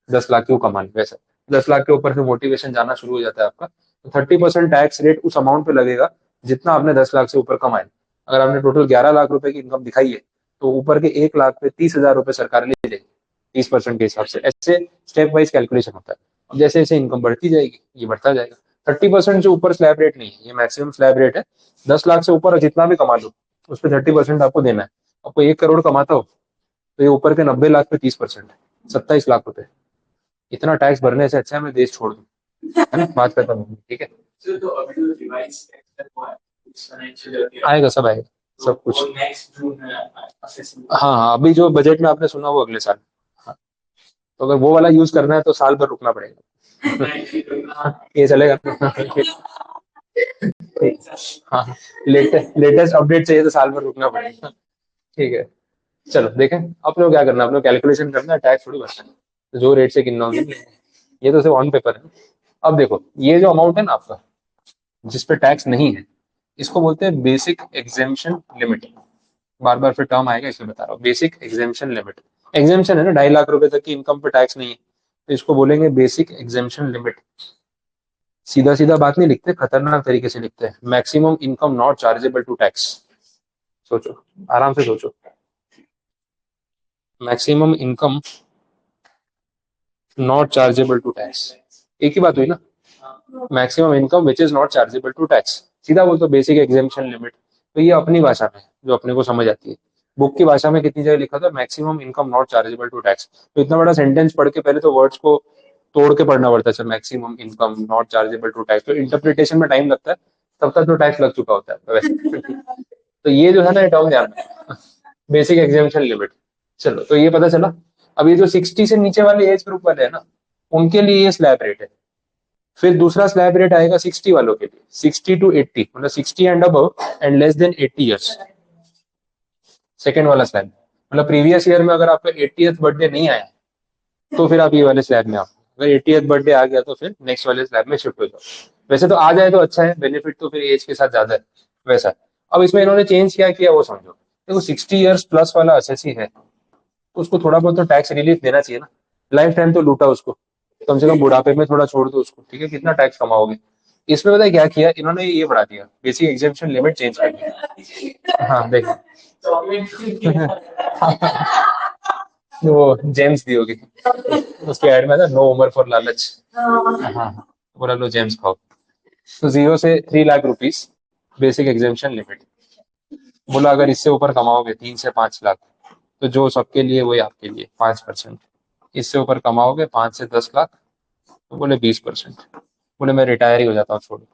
Speaker 2: 10 लाख क्यों कमाने वैसा। 10 लाख के ऊपर से मोटिवेशन जाना शुरू हो जाता है आपका। तो 30% टैक्स रेट उस अमाउंट पे लगेगा जितना आपने 10 लाख से ऊपर कमाए। अगर आपने टोटल 11 लाख रुपए की इनकम दिखाई है, तो ऊपर के 1 लाख पे 30,000 रुपए सरकार ले लेगी, 30% के हिसाब से। ऐसे स्टेप वाइज कैलकुलेशन होता है। अब जैसे जैसे इनकम बढ़ती जाएगी ये बढ़ता जाएगा। 30% से ऊपर स्लैब रेट नहीं है, ये मैक्सिमम स्लैब रेट है। 10 लाख से ऊपर जितना भी कमा लो उस पर 30% आपको देना है। आपको 1 करोड़ कमाता हो तो ये ऊपर के 90 लाख पे 30%, 27 लाख रुपए। इतना टैक्स भरने से अच्छा है मैं देश छोड़ दूं, है ना, बात करता हूँ, ठीक है।
Speaker 3: तो अभी जो रिवाइज हुआ है इस फाइनेंशियल ईयर के
Speaker 2: आएगा, सब आएगा, सब कुछ।
Speaker 3: वो नेक्स्ट जून में असेसमेंट।
Speaker 2: हाँ हाँ, अभी जो बजट में आपने सुना वो अगले साल। हाँ, तो अगर वो वाला यूज करना है तो साल भर रुकना पड़ेगा। ये चलेगा। हाँ, लेटेस्ट अपडेट चाहिए तो साल भर रुकना पड़ेगा, ठीक है। चलो देखें, अपने को क्या करना है, अपने कैलकुलेशन करना है, टैक्स थोड़ी भरना है। तो जो रेट से गिनना होगी, ये तो सिर्फ ऑन पेपर है। अब देखो ये जो अमाउंट है ना आपका जिस पे टैक्स नहीं है, इसको बोलते हैं बेसिक एग्जेम्पशन लिमिट। बार बार फिर टर्म आएगा इसलिए बता रहा हूँ, बेसिक एग्जेम्पशन लिमिट। एग्जेम्पशन है ना, 2.5 लाख रुपए तक की इनकम पे टैक्स नहीं है, तो इसको बोलेंगे बेसिक एग्जेम्पशन लिमिट। सीधा सीधा बात नहीं लिखते, खतरनाक तरीके से लिखते हैं, maximum income not chargeable to tax. सोचो, आराम से सोचो, maximum income not chargeable to tax, एक ही बात हुई ना, maximum income which is not chargeable to tax. सीधा बोल तो बेसिक एग्जेम्पशन लिमिट। तो ये अपनी भाषा में जो अपने को समझ आती है, बुक की भाषा में कितनी जगह लिखा था maximum income not chargeable to tax. तो इतना बड़ा सेंटेंस पढ़ के पहले तो वर्ड्स को तोड़ के पढ़ना पड़ता है, maximum income not chargeable to tax, तो इंटरप्रिटेशन में टाइम लगता है, तब तक तो टैक्स लग चुका होता है वैसे। तो ये जो है ना, ये टर्म ध्यान में, बेसिक एग्जेम्पशन लिमिट। चलो तो ये पता चला। अब ये जो 60 से नीचे वाले एज ग्रुप वाले है ना, उनके लिए ये स्लैब रेट है। फिर दूसरा स्लैब रेट आएगा 60 वालों के लिए, 60 to 80, मतलब 60 and above and less than 80 years. Second वाला स्लैब, मतलब प्रीवियस ईयर में अगर आपका 80th बर्थडे नहीं आया तो फिर आप ये वाले स्लैब में आओ। अगर 80th बर्थडे आ गया तो फिर नेक्स्ट वाले स्लैब में शिफ्ट हो जाओ। वैसे तो आ जाए तो अच्छा है, बेनिफिट तो फिर एज के साथ ज्यादा है वैसा। अब इसमें इन्होंने चेंज क्या किया वो समझो। देखो 60 ईयर्स प्लस वाला असेसी है, तो उसको थोड़ा बहुत तो टैक्स रिलीफ देना चाहिए ना। लाइफ टाइम तो लूटा उसको, कम से कम बुढ़ापे में थोड़ा छोड़ दो उसको, ठीक है, कितना टैक्स कमाओगे। इसमें पता है क्या किया इन्होंने, ये बढ़ा दिया, बेसिक एग्जेम्पशन लिमिट चेंज कर दिया। हाँ देखो, वो जेम्स दी होगी उसके ऐड में था, नो उमर फॉर लालच। हाँ, बोला लो जेम्स खाओ। तो 0 से 3 lakh rupees basic exemption limit. बोला अगर इससे ऊपर कमाओगे 3 से 5 लाख, तो जो सबके लिए वही आपके लिए 5%। इससे ऊपर कमाओगे 5 से 10 लाख, तो बोले 20%। बोले मैं रिटायर ही हो जाता हूँ, छोड़ो।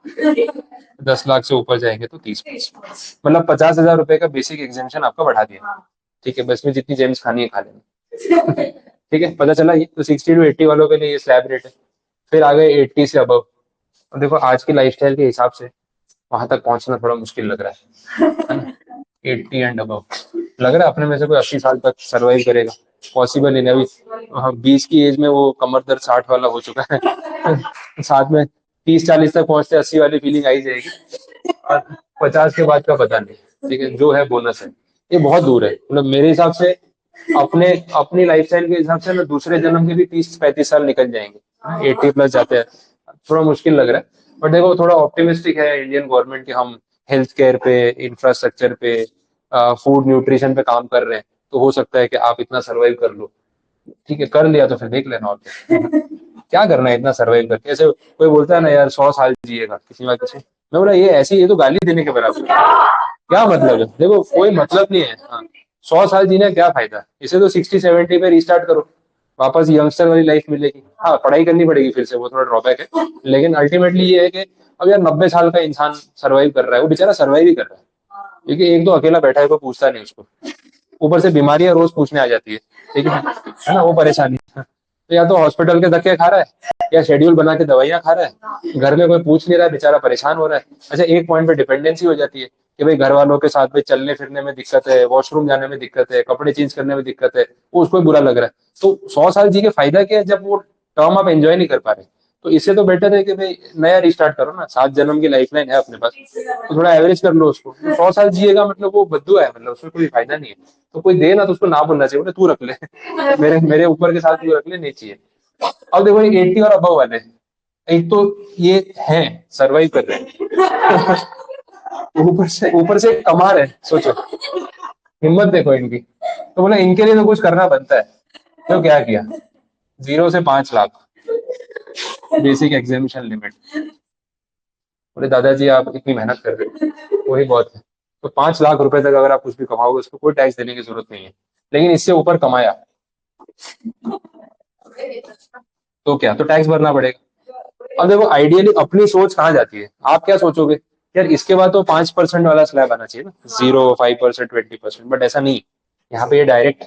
Speaker 2: 10 लाख से ऊपर जाएंगे तो 30%। मतलब 50,000 रुपए का बेसिक एग्जेम्पशन आपका बढ़ा दिया।
Speaker 1: हाँ।
Speaker 2: ठीक है, बस में जितनी जेम्स खानी है खा लेना। ठीक है, पता चला ये तो 60 to 80 वालों के लिए ये स्लैब रेट है। फिर आ गए 80 से अबव। और देखो आज की लाइफस्टाइल के हिसाब से वहां तक पहुंचना थोड़ा मुश्किल लग रहा है ना। 80 एंड अबव लग रहा है अपने में से कोई 80 साल तक सरवाइव करेगा, पॉसिबल ही नहीं। अभी हाँ, 20 की एज में वो कमर दर्द 60 वाला हो चुका है। साथ में 30-40 तक पहुंचते 80 वाली फीलिंग आई जाएगी, और 50 के बाद का पता नहीं। ठीक है, जो है बोनस है। ये बहुत दूर है, मतलब मेरे हिसाब से अपने अपनी लाइफस्टाइल के हिसाब से ना दूसरे जन्म के भी 30-35 साल निकल जाएंगे, 80 प्लस जाते हैं। थोड़ा मुश्किल लग रहा है, बट देखो थोड़ा ऑप्टिमिस्टिक है इंडियन गवर्नमेंट कि हम हेल्थ केयर पे, इंफ्रास्ट्रक्चर पे, फूड न्यूट्रिशन पे काम कर रहे हैं, तो हो सकता है कि आप इतना सर्वाइव कर लो। ठीक है, कर लिया तो फिर देख लेना और क्या करना है इतना सर्वाइव करके। ऐसे कोई बोलता है ना यार 100 साल जिएगा किसी बात से, मैं बोला ये ऐसी, ये तो गाली देने के बराबर है। क्या मतलब है, देखो कोई मतलब नहीं है। हाँ, 100 साल जीने का क्या फायदा, इसे तो 60-70 पे रिस्टार्ट करो, वापस यंगस्टर वाली लाइफ मिलेगी। हाँ, पढ़ाई करनी पड़ेगी फिर से, वो थोड़ा ड्रॉबैक है, लेकिन अल्टीमेटली ये है कि अब यार 90 साल का इंसान सर्वाइव कर रहा है, वो बेचारा सर्वाइव ही कर रहा है, क्योंकि एक तो अकेला बैठा है, कोई पूछता नहीं उसको, ऊपर से बीमारियां रोज पूछने आ जाती है। ठीक है ना, वो परेशानी। तो या तो हॉस्पिटल के धक्के खा रहा है, या शेड्यूल बना के दवाइयां खा रहा है, घर में कोई पूछ नहीं रहा है, बेचारा परेशान हो रहा है। अच्छा, एक पॉइंट पे डिपेंडेंसी हो जाती है कि भाई घर वालों के साथ भाई चलने फिरने में दिक्कत है, वॉशरूम जाने में दिक्कत है, कपड़े चेंज करने में दिक्कत है, वो उसको भी बुरा लग रहा है। तो 100 साल जी के फायदा क्या है जब वो टर्म आप एंजॉय नहीं कर पा रहे। तो इससे तो बेटर है कि भाई नया रिस्टार्ट करो ना, 7 जन्म की लाइफ लाइन है अपने पास, तो थोड़ा एवरेज कर लो उसको। 100 साल जिएगा मतलब वो बद्दुआ है, मतलब उसमें कोई फायदा नहीं है। तो कोई दे ना तो उसको ना बोलना चाहिए, बोले तू रख ले, मेरे मेरे ऊपर के साथ तू रख ले, नहीं चाहिए। अब देखो 80 और अबव वाले, एक तो ये है सरवाइव कर रहे हैं, ऊपर से कमा रहे हैं, सोचो हिम्मत देखो इनकी। तो बोले इनके लिए तो कुछ करना बनता है। तो क्या किया, 0 से 5 लाख बेसिक एग्जामिशन लिमिट। बोले दादाजी आप इतनी मेहनत कर रहे हो वही बहुत है। तो 5 लाख रुपए तक अगर आप कुछ भी कमाओगे उसको कोई टैक्स देने की जरूरत नहीं है, लेकिन इससे ऊपर कमाया तो क्या, तो टैक्स भरना पड़ेगा। अब देखो आइडियली अपनी सोच कहाँ जाती है, आप क्या सोचोगे यार इसके बाद तो 5% वाला स्लैब आना चाहिए ना, 0, 5%, 20%, बट ऐसा नहीं। यहाँ पे ये डायरेक्ट,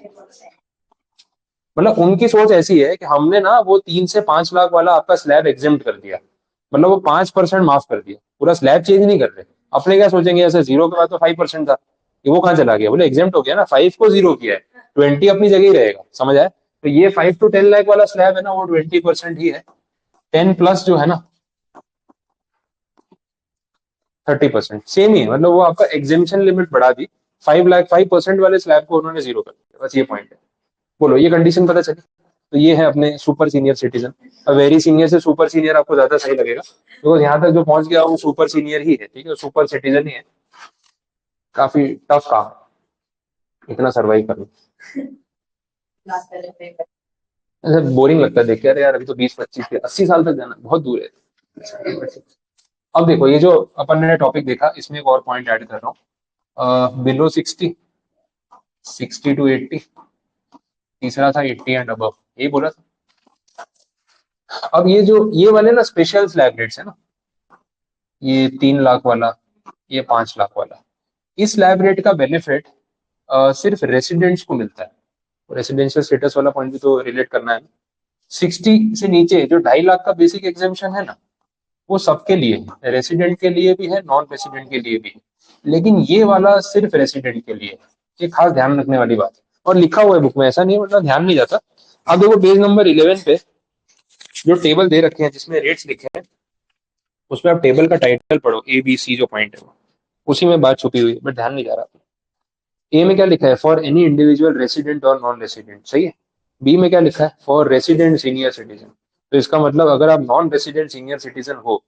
Speaker 2: मतलब उनकी सोच ऐसी है कि हमने ना वो 3 से 5 लाख वाला आपका स्लैब एग्जेम्प्ट कर दिया, मतलब वो 5% माफ कर दिया, पूरा स्लैब चेंज नहीं कर रहे। अपने क्या सोचेंगे, ऐसे 0 के बाद तो 5% था, कि वो कहाँ चला गया, बोले एग्जेम्प्ट हो गया ना, 5 को 0 किया है, 20 अपनी जगह ही रहेगा, समझ आया। तो ये 5 to 10 लाख वाला स्लैब है ना, वो 20% ही है। 10 प्लस जो है ना 30% सेम ही है, मतलब वो आपका एग्जेम्पशन लिमिट बढ़ा दी। 5 लाख 5% वाले स्लैब को उन्होंने 0 कर दिया, बस ये पॉइंट है। बोलो ये कंडीशन पता चली। तो ये है अपने सुपर सीनियर सिटीजन। अब वेरी सीनियर से सुपर सीनियर आपको ज्यादा सही लगेगा, तो यहाँ तक जो पहुंच गया वो सुपर सीनियर ही है, ठीक है, सुपर सिटीजन ही है। काफी टफ काम इतना सर्वाइव करना, ऐसा बोरिंग लगता है देख के, अरे यार अभी तो 20-25 के 80 साल तक जाना बहुत दूर है। अब देखो ये जो अपन ने टॉपिक देखा, इसमें एक और पॉइंट ऐड कर रहा हूँ, बिलो 60, 60 to 80, तीसरा था 80 एंड अबव, यही बोला था। अब ये जो ये वाले ना स्पेशल स्लैब रेट्स है ना, ये 3 लाख वाला, ये 5 लाख वाला, इस स्लैब रेट का बेनिफिट सिर्फ रेसिडेंट्स को मिलता है। रेसिडेंशियल स्टेटस वाला पॉइंट भी तो रिलेट करना है। 60 से नीचे जो 2.5 लाख का बेसिक एग्जामेशन है ना, वो सबके लिए है, रेसिडेंट के लिए भी है, नॉन रेसिडेंट के लिए भी है, लेकिन ये वाला सिर्फ रेसिडेंट के लिए है। ये खास ध्यान रखने वाली बात है, और लिखा हुआ है बुक में, ऐसा नहीं है, मतलब ध्यान नहीं जाता। अब देखो पेज नंबर 11 पे जो टेबल दे रखे हैं जिसमें रेट्स लिखे हैं, उसमें आप टेबल का टाइटल पढ़ो, ABC जो पॉइंट है वो उसी में बात छुपी हुई है, बट ध्यान नहीं जा रहा। ए में क्या लिखा है, फॉर एनी इंडिविजुअल रेसिडेंट और नॉन रेसिडेंट, सही है। बी में क्या लिखा है, फॉर रेसिडेंट सीनियर सिटीजन। तो इसका मतलब अगर आप नॉन रेसिडेंट सीनियर सिटीजन हो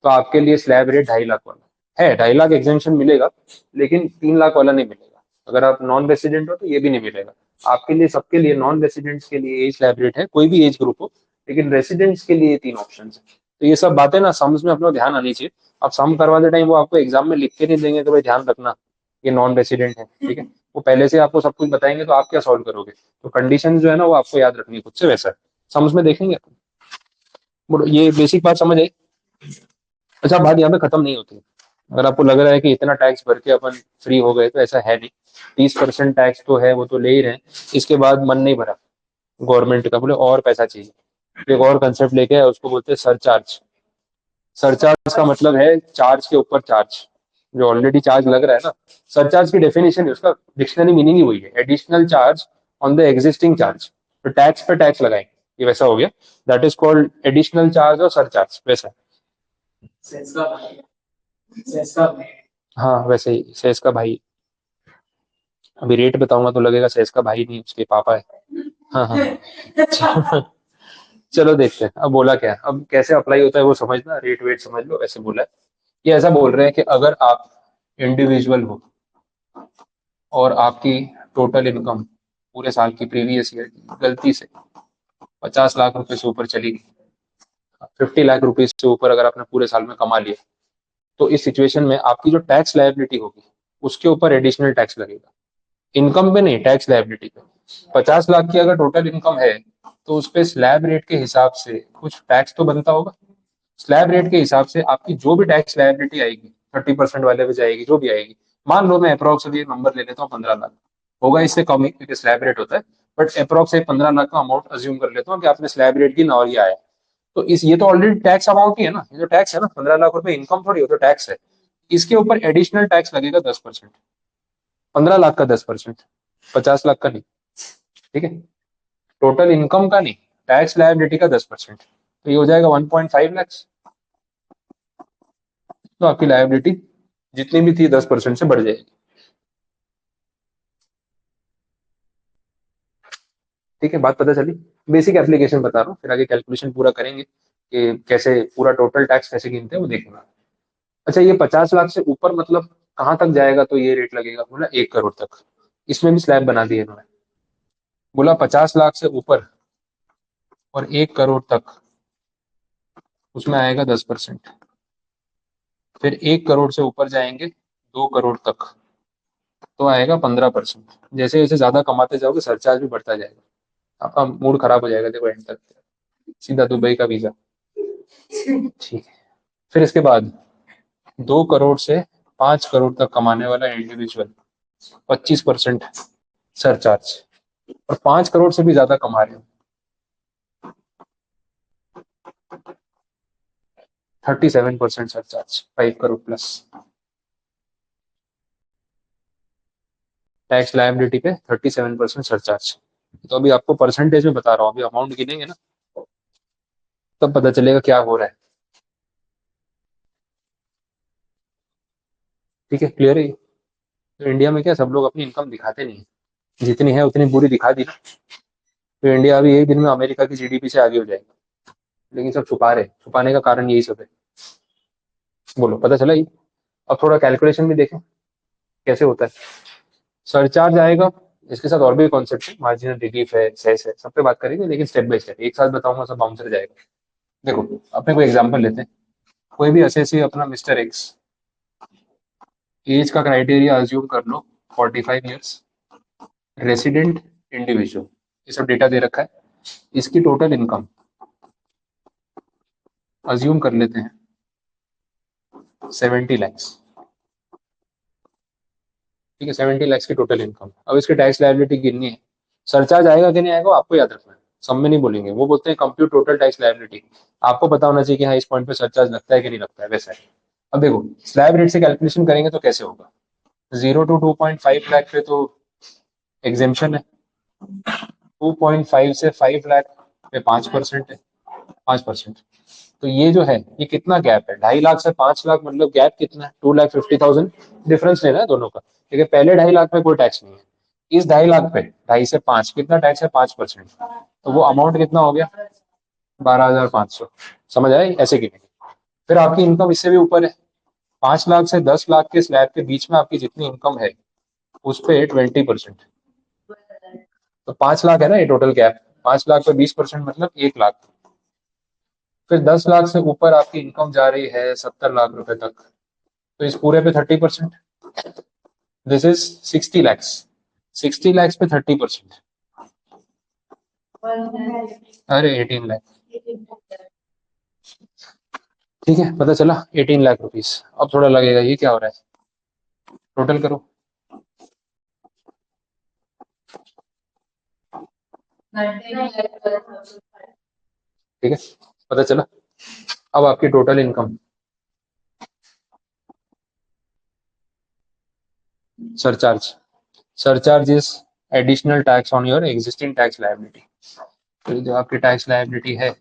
Speaker 2: तो आपके लिए स्लैब रेट 2.5 लाख वाला है। 2.5 लाख एग्जेम्पशन मिलेगा, लेकिन 3 लाख वाला नहीं मिलेगा। अगर आप नॉन रेसिडेंट हो तो ये भी नहीं मिलेगा आपके लिए। सबके लिए, नॉन रेसिडेंट्स के लिए एज स्लैब रेट है, कोई भी एज ग्रुप हो, लेकिन रेसिडेंट्स के लिए 3 ऑप्शन है। तो ये सब बातें ना सम्स में अपना ध्यान आनी चाहिए। आप सम करवाते टाइम वो आपको एग्जाम में लिख के नहीं देंगे तो भाई ध्यान रखना ये नॉन रेसिडेंट है, ठीक है। वो पहले से आपको सब कुछ बताएंगे तो आप क्या सॉल्व करोगे। तो कंडीशन जो है ना वो आपको याद रखनी है खुद से, वैसा है। सम्स में देखेंगे। बोलो, ये बेसिक बात समझ आई? अच्छा, बात यहाँ पे खत्म नहीं होती। अगर आपको लग रहा है कि इतना टैक्स भर के अपन फ्री हो गए, तो ऐसा है नहीं। 30% टैक्स तो है, वो तो ले ही रहे हैं। इसके बाद मन नहीं भरा गवर्नमेंट का, बोले और पैसा चाहिए। एक और कंसेप्ट लेके आए, उसको बोलते हैं सरचार्ज। सरचार्ज का मतलब है चार्ज के ऊपर चार्ज, जो ऑलरेडी चार्ज लग रहा है ना। सरचार्ज की डेफिनेशन है, उसका डिक्शनरी मीनिंग ही वही है, additional charge on the existing charge. तो टैक्स पे टैक्स लगाएंगे, ये वैसा हो गया। That is called additional charge और सरचार्ज, वैसा।
Speaker 3: Sense का भाई, sense का भाई।
Speaker 2: हाँ, वैसे ही सेस का भाई। अभी रेट बताऊंगा तो लगेगा सेस का भाई नहीं, उसके पापा है। हाँ हाँ। चलो देखते हैं अब बोला क्या है। अब कैसे अप्लाई होता है वो समझना, रेट वेट समझ लो, ऐसे बोला है। ये ऐसा बोल रहे हैं कि अगर आप इंडिविजुअल हो और आपकी टोटल इनकम पूरे साल की प्रीवियस ईयर गलती से 50 लाख रुपए से ऊपर चली गई, 50 लाख रुपीज से ऊपर अगर आपने पूरे साल में कमा लिया, तो इस सिचुएशन में आपकी जो टैक्स लायबिलिटी होगी उसके ऊपर एडिशनल टैक्स लगेगा। इनकम पे नहीं, टैक्स लायबिलिटी पे। 50 लाख की अगर टोटल इनकम है, तो उस पे स्लैब रेट के हिसाब से कुछ टैक्स तो बनता होगा। स्लैब रेट के हिसाब से आपकी जो भी टैक्स लायबिलिटी आएगी, 30% वाले पे जाएगी, जो भी आएगी। मान लो मैं अप्रोक्स अभी नंबर ले लेता हूँ 15 लाख, होगा इससे कम ही क्योंकि स्लैब रेट होता है। बट अप्रोक्स 15 लाख का अमाउंट अज्यूम कर लेता हूँ कि आपने स्लैब रेट की और ये आया। तो इस ये तो ऑलरेडी टैक्स अमाउंट ही है ना, ये जो टैक्स है ना, 15 लाख रुपए इनकम थोड़ी हो, तो टैक्स है। इसके ऊपर एडिशनल टैक्स लगेगा 10%। 15 लाख का 10%, 50 लाख का नहीं। ठीक है, टोटल इनकम का नहीं, टैक्स लायबिलिटी का 10%। तो ये हो जाएगा 1.5 लाख। तो आपकी लायबिलिटी जितनी भी थी 10% से बढ़ जाएगी। ठीक है, बात पता चली? बेसिक एप्लीकेशन बता रहा हूँ, फिर आगे कैलकुलेशन पूरा करेंगे कि कैसे पूरा टोटल टैक्स कैसे गिनते हैं वो देखेंगे। अच्छा, ये 50 लाख से ऊपर मतलब कहाँ तक जाएगा तो ये रेट लगेगा? बोला 1 करोड़ तक। इसमें भी स्लैब बना दिए इन्होंने। बोला 50 लाख से ऊपर और 1 करोड़ तक, उसमें आएगा 10%। फिर 1 करोड़ से ऊपर जाएंगे 2 करोड़ तक, तो आएगा 15%। जैसे जैसे ज्यादा कमाते जाओगे सरचार्ज भी बढ़ता जाएगा। आपका मूड खराब हो जाएगा देखो एंड तक, सीधा दुबई का वीजा। ठीक है, फिर इसके बाद 2 करोड़ से 5 करोड़ तक कमाने वाला इंडिविजुअल 25% सरचार्ज। और 5 करोड़ से भी ज्यादा कमा रहे हो 37% surcharge, 5 crore plus. Tax liability पे 37% सरचार्ज। तो अभी आपको परसेंटेज में बता रहा हूँ, अभी अमाउंट गिनेंगे ना तब पता चलेगा क्या हो रहा है। ठीक है, क्लियर है ये? तो इंडिया में क्या सब लोग अपनी इनकम दिखाते नहीं है, जितनी है उतनी पूरी दिखा दी ना, तो इंडिया अभी एक दिन में अमेरिका की जीडीपी से आगे हो जाएगा। लेकिन सब छुपा रहे, छुपाने का कारण यही सब है। बोलो, पता चला ये? अब थोड़ा कैलकुलेशन भी देखें कैसे होता है। सरचार्ज आएगा, इसके साथ और भी कॉन्सेप्ट है, मार्जिनल रिलीफ है, सेस है, सब पे बात करेंगे, लेकिन स्टेप बाय स्टेप एक साथ बताऊंगा सब बाउंसर जाएगा। देखो, अपने कोई एग्जांपल लेते हैं। कोई भी असेसी अपना मिस्टर एक्स, एज का क्राइटेरिया अज्यूम कर लो 45 ईयर्स, रेसिडेंट, इंडिविजुअल, ये सब डेटा दे रखा है। इसकी टोटल इनकम अज्यूम कर लेते हैं 70 लैक्स। ठीक है, 70 लैक्स की टोटल इनकम। अब इसकी टैक्स लायबिलिटी गिननी है। सरचार्ज आएगा कि नहीं आएगा वो आपको याद रखना है, सब में नहीं बोलेंगे, वो बोलते हैं कंप्यूट टोटल टैक्स लायबिलिटी। आपको पता होना चाहिए कि हाँ इस पॉइंट पे सरचार्ज लगता है कि नहीं लगता है, वैसा है। अब देखो, स्लैब रेट से कैलकुलेशन करेंगे तो कैसे होगा। 0 to 2.5 लाख पे तो एग्जेम्पशन है। 2.5 से 5 लाख पे 5% है, 5%। तो ये जो है ये कितना गैप है, 2.5 लाख से 5 लाख, मतलब गैप कितना है, 2,50,000 डिफरेंस लेना है दोनों का। ठीक है, पहले 2.5 लाख में कोई टैक्स नहीं है, इस 2.5 लाख पे 2.5 से 5 कितना टैक्स है, 5%। तो वो अमाउंट कितना हो गया, 12,500। समझ आए ऐसे की नहीं? फिर आपकी इनकम इससे भी ऊपर है, 5 लाख से 10 लाख के स्लैब के बीच में आपकी जितनी इनकम है उस पे 20%। तो 5 लाख है ना ये टोटल गैप, 5 लाख पे 20% मतलब 1 लाख। फिर 10 लाख से ऊपर आपकी इनकम जा रही है 70 लाख रुपए तक, तो इस पूरे पे 30%। This is 60 lakhs. 60 लैक्स पे 30%, अरे 18 लाख। ठीक है, पता चला 18 लाख रुपीज। अब थोड़ा लगेगा ये क्या हो रहा है, टोटल करो।
Speaker 1: 99,12,000।
Speaker 2: ठीक है, पता चला। अब आपकी total income, surcharge, surcharge is additional tax on your existing tax liability. तो जो आपकी टैक्स लायबिलिटी है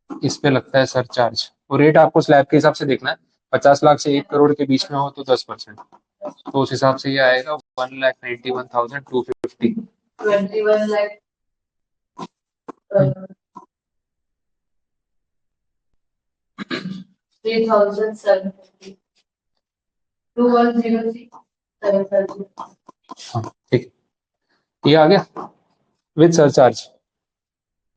Speaker 2: इस पे लगता है सरचार्ज। वो रेट आपको स्लैब के हिसाब से देखना है, 50 लाख से 1 करोड़ के बीच में हो तो 10%, तो उस हिसाब से ये आएगा 1,91,250।
Speaker 1: 21 lakh 3,750 2103
Speaker 2: हाँ ठीक, ये आ गया विद सरचार्ज।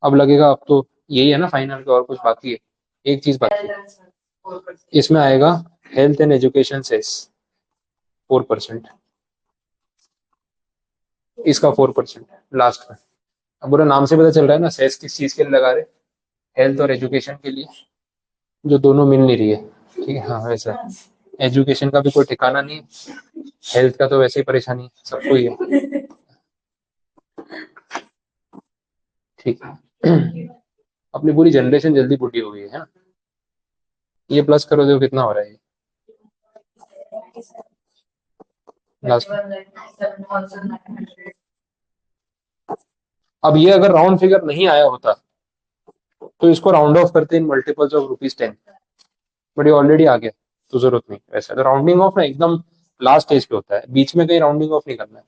Speaker 2: अब लगेगा, अब तो यही है ना फाइनल का, और कुछ बाकी है, एक चीज बाकी है।
Speaker 1: 750।
Speaker 2: इसमें आएगा हेल्थ एंड एजुकेशन सेस 4%, इसका 4% लास्ट में। अब पूरा नाम से पता चल रहा है ना सेस किस चीज के लिए लगा रहे, हेल्थ और एजुकेशन के लिए, जो दोनों मिल नहीं रही है। ठीक है, हाँ वैसा एजुकेशन का भी कोई ठिकाना नहीं है, हेल्थ का तो वैसे ही परेशानी है, सबको ही है। ठीक है, अपनी पूरी जनरेशन जल्दी बुढ़ी हो गई है ना। ये प्लस करो, देखो कितना हो रहा है लास्ट।
Speaker 1: 21 lakh 7,900।
Speaker 2: अब ये अगर राउंड फिगर नहीं आया होता तो इसको राउंड ऑफ करते इन मल्टीपल्स ऑफ ₹10, बट ये ऑलरेडी आ गया तो जरूरत नहीं। वैसे तो राउंडिंग ऑफ ना एकदम लास्ट स्टेज पे होता है, बीच में कहीं राउंडिंग ऑफ नहीं करना है।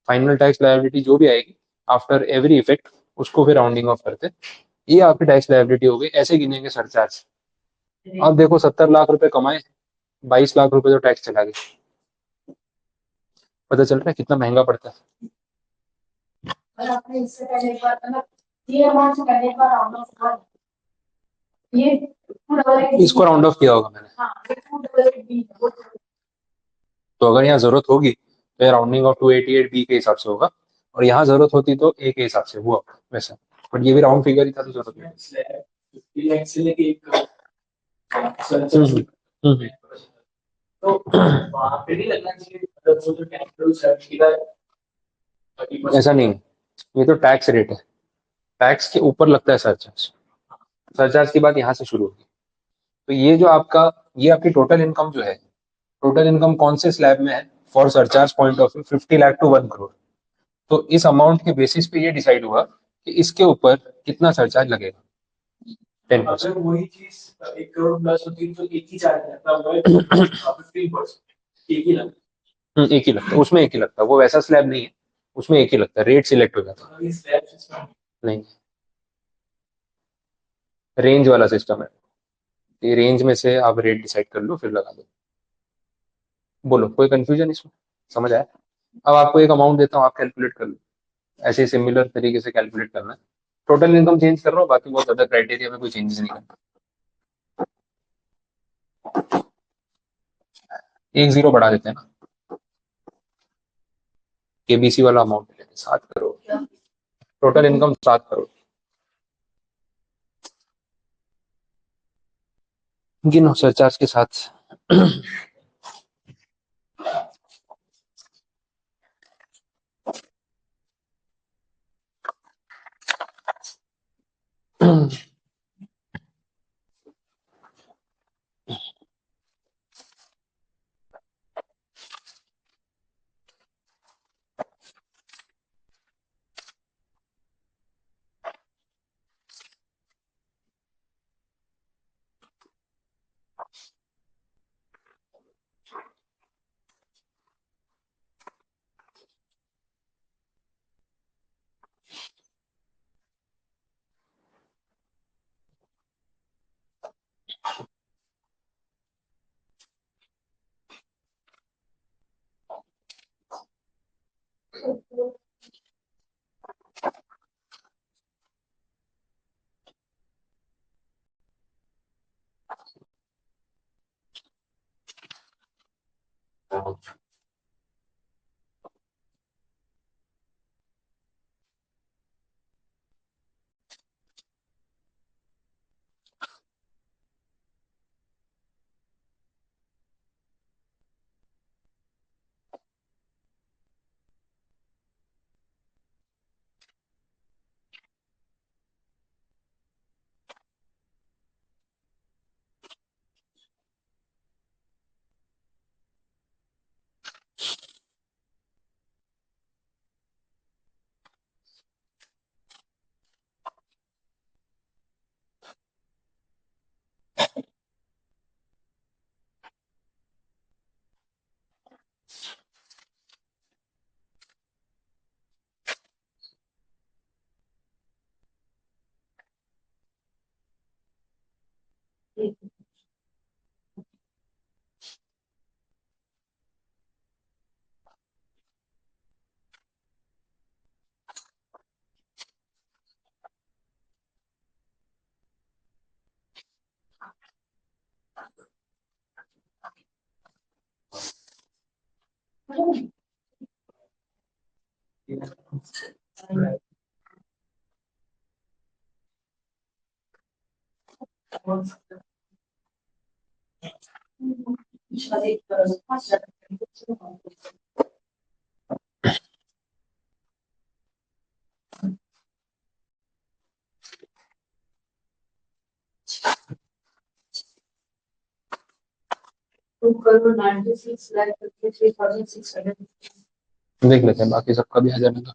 Speaker 2: फाइनल टैक्स लायबिलिटी जो भी आएगी आफ्टर एवरी इफेक्ट उसको फिर राउंडिंग ऑफ करते हैं। ये आपकी टैक्स लायबिलिटी हो गई, ऐसे गिनेंगे सरचार्ज। अब देखो 70 लाख रुपए कमाए, 22 लाख रुपए तो टैक्स चला गया। पता चल रहा है कितना महंगा पड़ता है।
Speaker 1: और आपने इससे पहले एक बार मतलब ये अमाउंट से पहले एक बार राउंड ऑफ हुआ ये
Speaker 2: इसको राउंड ऑफ किया होगा मैंने,
Speaker 1: हाँ ये 288B
Speaker 2: तो अगर यहाँ जरूरत होगी तो राउंडिंग ऑफ 288B के हिसाब से होगा, और यहाँ जरूरत होती तो ए के हिसाब से हुआ वैसा। बट ये भी राउंड फिगर ही था तो जरूरत नहीं।
Speaker 3: 50 लाख से लेके 1 करोड़
Speaker 2: हम्म, हम्म,
Speaker 3: तो वहां पे नहीं लगना चाहिए, मतलब वो जो कैपिटल सर्टिफिकेट है 30%।
Speaker 2: ऐसा नहीं है, ये तो टैक्स रेट है, टैक्स के ऊपर लगता है सरचार्ज। सरचार्ज की बात यहाँ से शुरू होगी। तो ये जो आपका, ये आपकी टोटल इनकम जो है, टोटल इनकम कौन से स्लैब में है for surcharge point of view, 50 lakh to 1 crore. तो इस अमाउंट के बेसिस पे ये डिसाइड हुआ कि इसके ऊपर कितना सरचार्ज लगेगा, 10%।
Speaker 3: अगर वही चीज 1 करोड़ प्लस होती तो एक ही चार्ज लगता है, 15%, एक ही लगता
Speaker 2: एक ही लगता है उसमें, एक ही लगता है, वो वैसा स्लैब नहीं है, उसमें एक ही लगता है, रेट सिलेक्ट हो जाता
Speaker 3: है। इस लैब सिस्टम
Speaker 2: है। नहीं, रेंज वाला सिस्टम है, ये रेंज में से आप रेट डिसाइड कर लो फिर लगा दो। बोलो कोई कंफ्यूजन इसमें, समझ आया। अब आपको एक अमाउंट देता हूँ, आप कैलकुलेट कर लो, ऐसे सिमिलर तरीके से कैलकुलेट करना है। टोटल इनकम चेंज कर रहा हूँ, बाकी बहुत ज्यादा क्राइटेरिया में कोई चेंजेस नहीं करना। 1 जीरो बढ़ा देते हैं ना, केबीसी वाला अमाउंट लेते हैं 7 करोड़, टोटल इनकम 7 करोड़। गिनो सरचार्ज के साथ। देख लेते हैं बाकी सबका भी आ जाने का।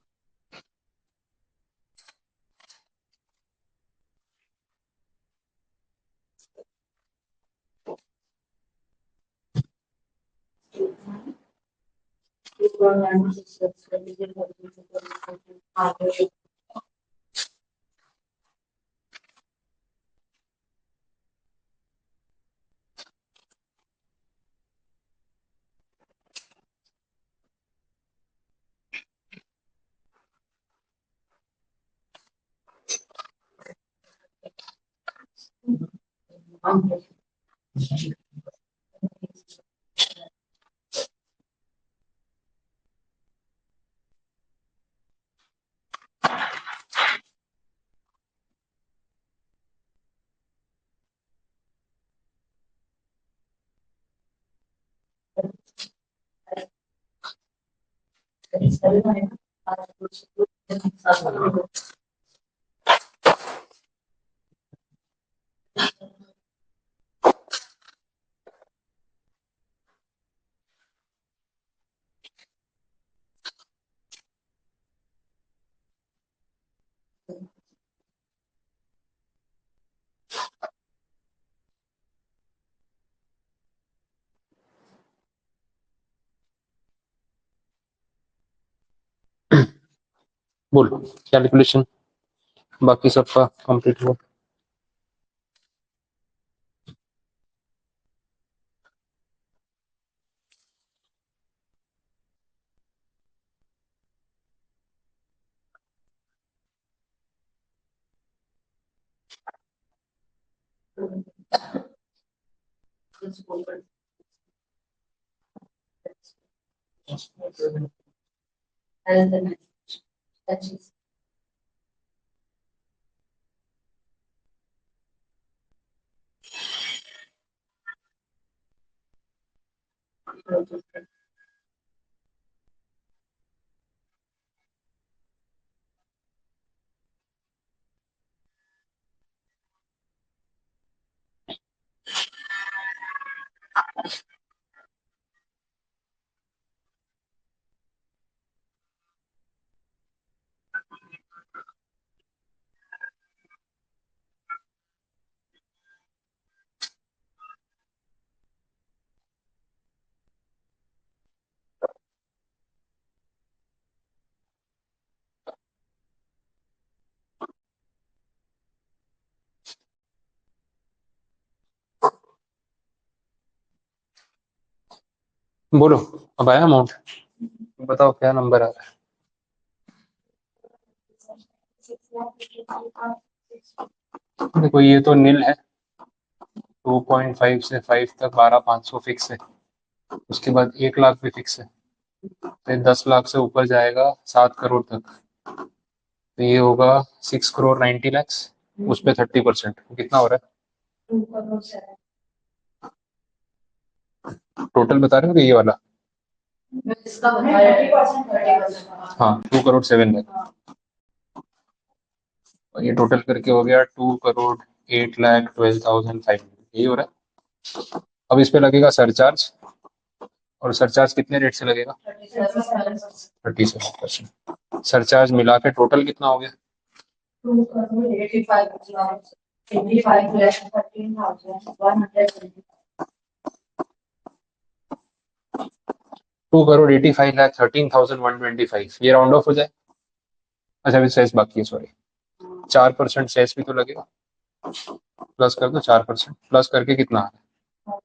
Speaker 2: बोलो कैलकुलेशन बाकी सबका कंप्लीट हुआ। बोलो अब आया अमाउंट, बताओ क्या नंबर आ रहा है। देखो ये तो नील है, 2.5 से 5 तक 12,500 फिक्स है, उसके बाद 1 लाख भी फिक्स है, फिर 10 लाख से ऊपर जाएगा 7 करोड़ तक, तो ये होगा 6 करोड़ 90 लैक्स, उस पे 30% कितना हो रहा है टोटल बता रहे हो कि ये वाला। हाँ 2 करोड़ 7 लाख, और ये टोटल करके हो गया 2 करोड़ 8,12,500, यही हो रहा है। अब इस पे लगेगा सरचार्ज, और सरचार्ज कितने रेट से लगेगा 37%। सरचार्ज मिला के टोटल कितना हो गया 2 करोड़ 85 लाख 13,125, ये राउंड ऑफ हो जाए। अच्छा अभी सेस बाकी है, सॉरी 4% सेस भी तो लगेगा, प्लस कर दो 4%, प्लस करके कितना आ रहा है?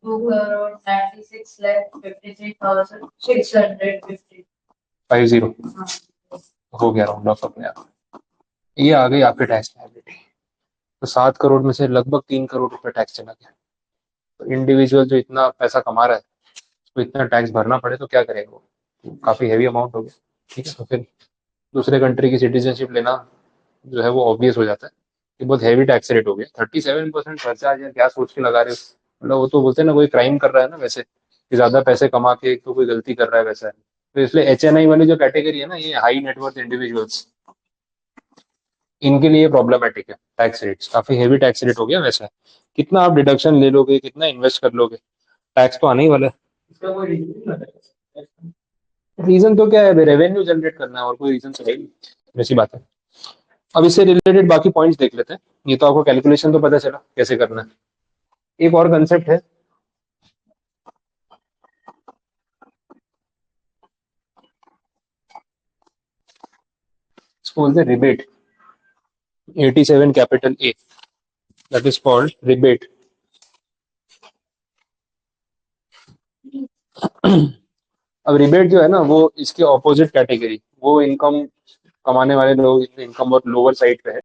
Speaker 1: 2,96,53,650
Speaker 2: 50 हो गया राउंड ऑफ अपने आप। ये आ गई आपकी टैक्स लायबिलिटी। तो 7 करोड़ में से लगभग 3 करोड़ रुपए टैक्स चला गया। तो इंडिविजुअल जो इतना पैसा कमा रहा है उसको इतना टैक्स भरना पड़े तो क्या करेगा वो? काफी हैवी अमाउंट हो गया। ठीक है, तो फिर दूसरे कंट्री की सिटीजनशिप लेना जो है वो ऑब्वियस हो जाता है कि बहुत हैवी टैक्स रेट हो गया। 37% खर्चा आज क्या सोच के लगा रहे हो? मतलब वो तो बोलते हैं ना, कोई क्राइम कर रहा है ना वैसे, कि ज्यादा पैसे कमा के एक तो कोई गलती कर रहा है वैसा है। तो इसलिए HNI वाली जो कैटेगरी है ना, ये हाई नेटवर्थ इंडिविजुअल्स, इनके लिए प्रॉब्लमेटिक है। टैक्स रेट्स काफी हेवी टैक्स रेट हो गया वैसा है। कितना आप डिडक्शन ले लोगे, कितना इन्वेस्ट कर लोगे, टैक्स तो आने ही वाला है।
Speaker 3: इसका कोई रीजन नहीं लगा।
Speaker 2: रीजन तो क्या है, रेवेन्यू जनरेट करना है, और कोई रीजन तो है ही नहीं। वैसी बात है। अब इससे रिलेटेड बाकी पॉइंट्स देख लेते हैं। ये तो आपको कैलकुलेशन तो पता चला कैसे करना है। एक और कंसेप्ट है, इसको बोलते हैं rebate. 87 capital A, that is called rebate. अब रिबेट जो है ना, वो इसके ऑपोजिट कैटेगरी, वो इनकम कमाने वाले लोग, इनकम बहुत लोअर साइड पे है,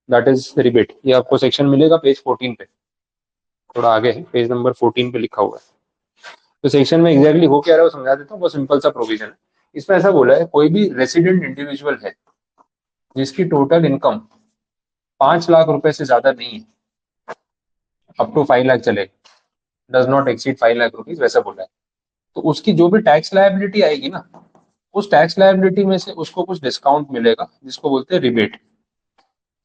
Speaker 2: दैट इज रिबेट। ये आपको सेक्शन मिलेगा पेज 14 पे, थोड़ा आगे है, पेज नंबर 14 पे लिखा हुआ है। तो सेक्शन में एग्जैक्टली हो क्या रहा है वो समझा देता हूँ। बहुत सिंपल सा प्रोविजन है। इसमें ऐसा बोला है, कोई भी रेसिडेंट इंडिविजुअल है जिसकी टोटल इनकम 5 लाख रुपए से ज्यादा नहीं है, अप टू 5 लाख चलेगा, does not exceed 5 lakh rupees, वैसा बोला है। तो उसकी जो भी टैक्स लायबिलिटी आएगी ना, उस टैक्स लायबिलिटी में से उसको कुछ डिस्काउंट मिलेगा, जिसको बोलते हैं रिबेट।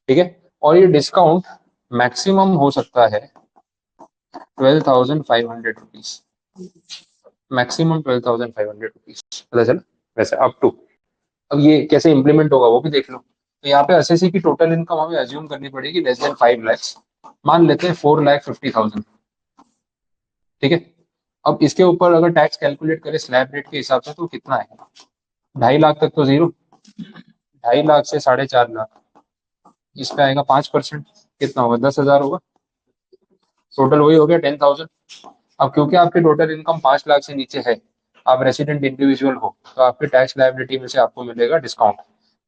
Speaker 2: ठीक है, और ये डिस्काउंट मैक्सिमम हो सकता है 12,500 रुपीज, मैक्सिमम 12,500 रुपीज, पता चला? वैसे अप टू। अब ये कैसे इंप्लीमेंट होगा वो भी देख लो। तो यहाँ पे एसएससी की टोटल इनकम हमें अज्यूम करनी पड़ेगी लेस देन 5 lakhs, मान लेते हैं 4,50,000। ठीक है, अब इसके ऊपर अगर टैक्स कैलकुलेट करें स्लैब रेट के हिसाब से तो कितना है? 2.5 लाख तक तो जीरो, 2.5 लाख से 4.5 लाख, इसका आएगा 5%, कितना होगा? 10,000 होगा। टोटल वही हो गया 10,000। अब क्योंकि आपकी टोटल इनकम 5 लाख से नीचे है, आप रेसिडेंट इंडिविजुअल हो, तो आपकी टैक्स लायबिलिटी में से आपको मिलेगा डिस्काउंट।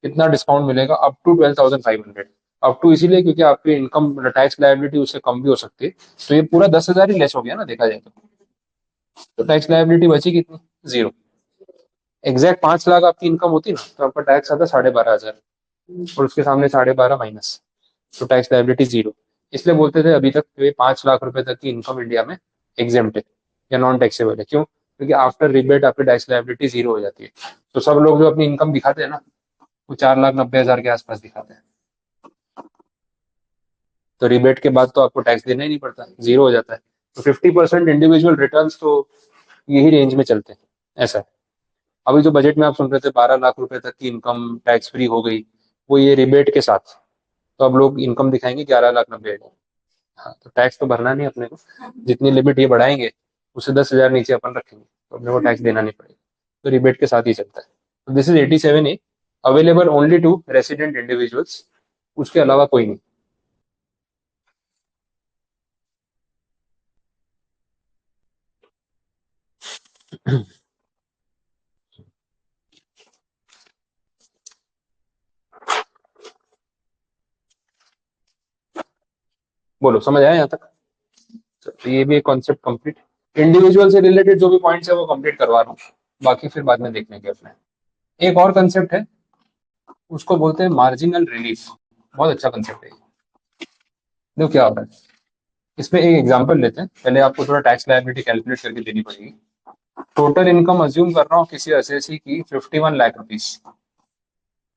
Speaker 2: कितना डिस्काउंट मिलेगा? Up to 12,500। अप टू इसीलिए क्योंकि आपकी इनकम टैक्स लायबिलिटी उससे कम भी हो सकती है। तो ये पूरा 10,000 ही लेस हो गया ना देखा जाए तो टैक्स लायबिलिटी बची कितनी? जीरो। एग्जैक्ट 5 लाख आपकी इनकम होती ना, तो आपका टैक्स आता 12,500, और उसके सामने 12.5 माइनस, तो टैक्स लायबिलिटी जीरो। इसलिए बोलते थे अभी तक ये 5 लाख रुपए तक की इनकम इंडिया में एग्जेम्प्ट है या नॉन टैक्सेबल है। क्यों? क्योंकि आफ्टर रिबेट आपकी टैक्स लायबिलिटी जीरो हो जाती है। तो सब लोग जो अपनी इनकम दिखाते हैं ना, वो 4,90,000 के आसपास दिखाते हैं। तो रिबेट के बाद तो आपको टैक्स देना ही नहीं पड़ता, जीरो हो जाता है। तो 50% इंडिविजुअल रिटर्न तो यही रेंज में चलते हैं, ऐसा है। अभी जो बजट में आप सुन रहे थे 12 लाख रुपए तक की इनकम टैक्स फ्री हो गई, वो ये रिबेट के साथ। तो अब लोग इनकम दिखाएंगे 11,90,000। हाँ, तो टैक्स तो भरना नहीं अपने को, जितनी लिमिट ये बढ़ाएंगे उससे 10,000 नीचे अपन रखेंगे, तो अपने को टैक्स देना नहीं पड़ेगा। तो रिबेट के साथ ही चलता है। तो this is 87A, available only to resident individuals, उसके अलावा कोई नहीं। बोलो, समझ आया यहाँ तक? तो ये भी एक कॉन्सेप्ट कंप्लीट। इंडिविजुअल से रिलेटेड जो भी पॉइंट्स है वो कंप्लीट करवा रहा हूँ, बाकी फिर बाद में देख लेंगे अपने। एक और कंसेप्ट है, उसको बोलते हैं मार्जिनल रिलीफ। बहुत अच्छा कंसेप्ट है ये। देखो क्या होता है, इसमें एक एग्जांपल लेते हैं। पहले आपको थोड़ा टैक्स लायबिलिटी कैलकुलेट करके देनी पड़ेगी। टोटल इनकम अज्यूम कर रहा हूँ किसी एसएससी की 51 लाख रुपीज,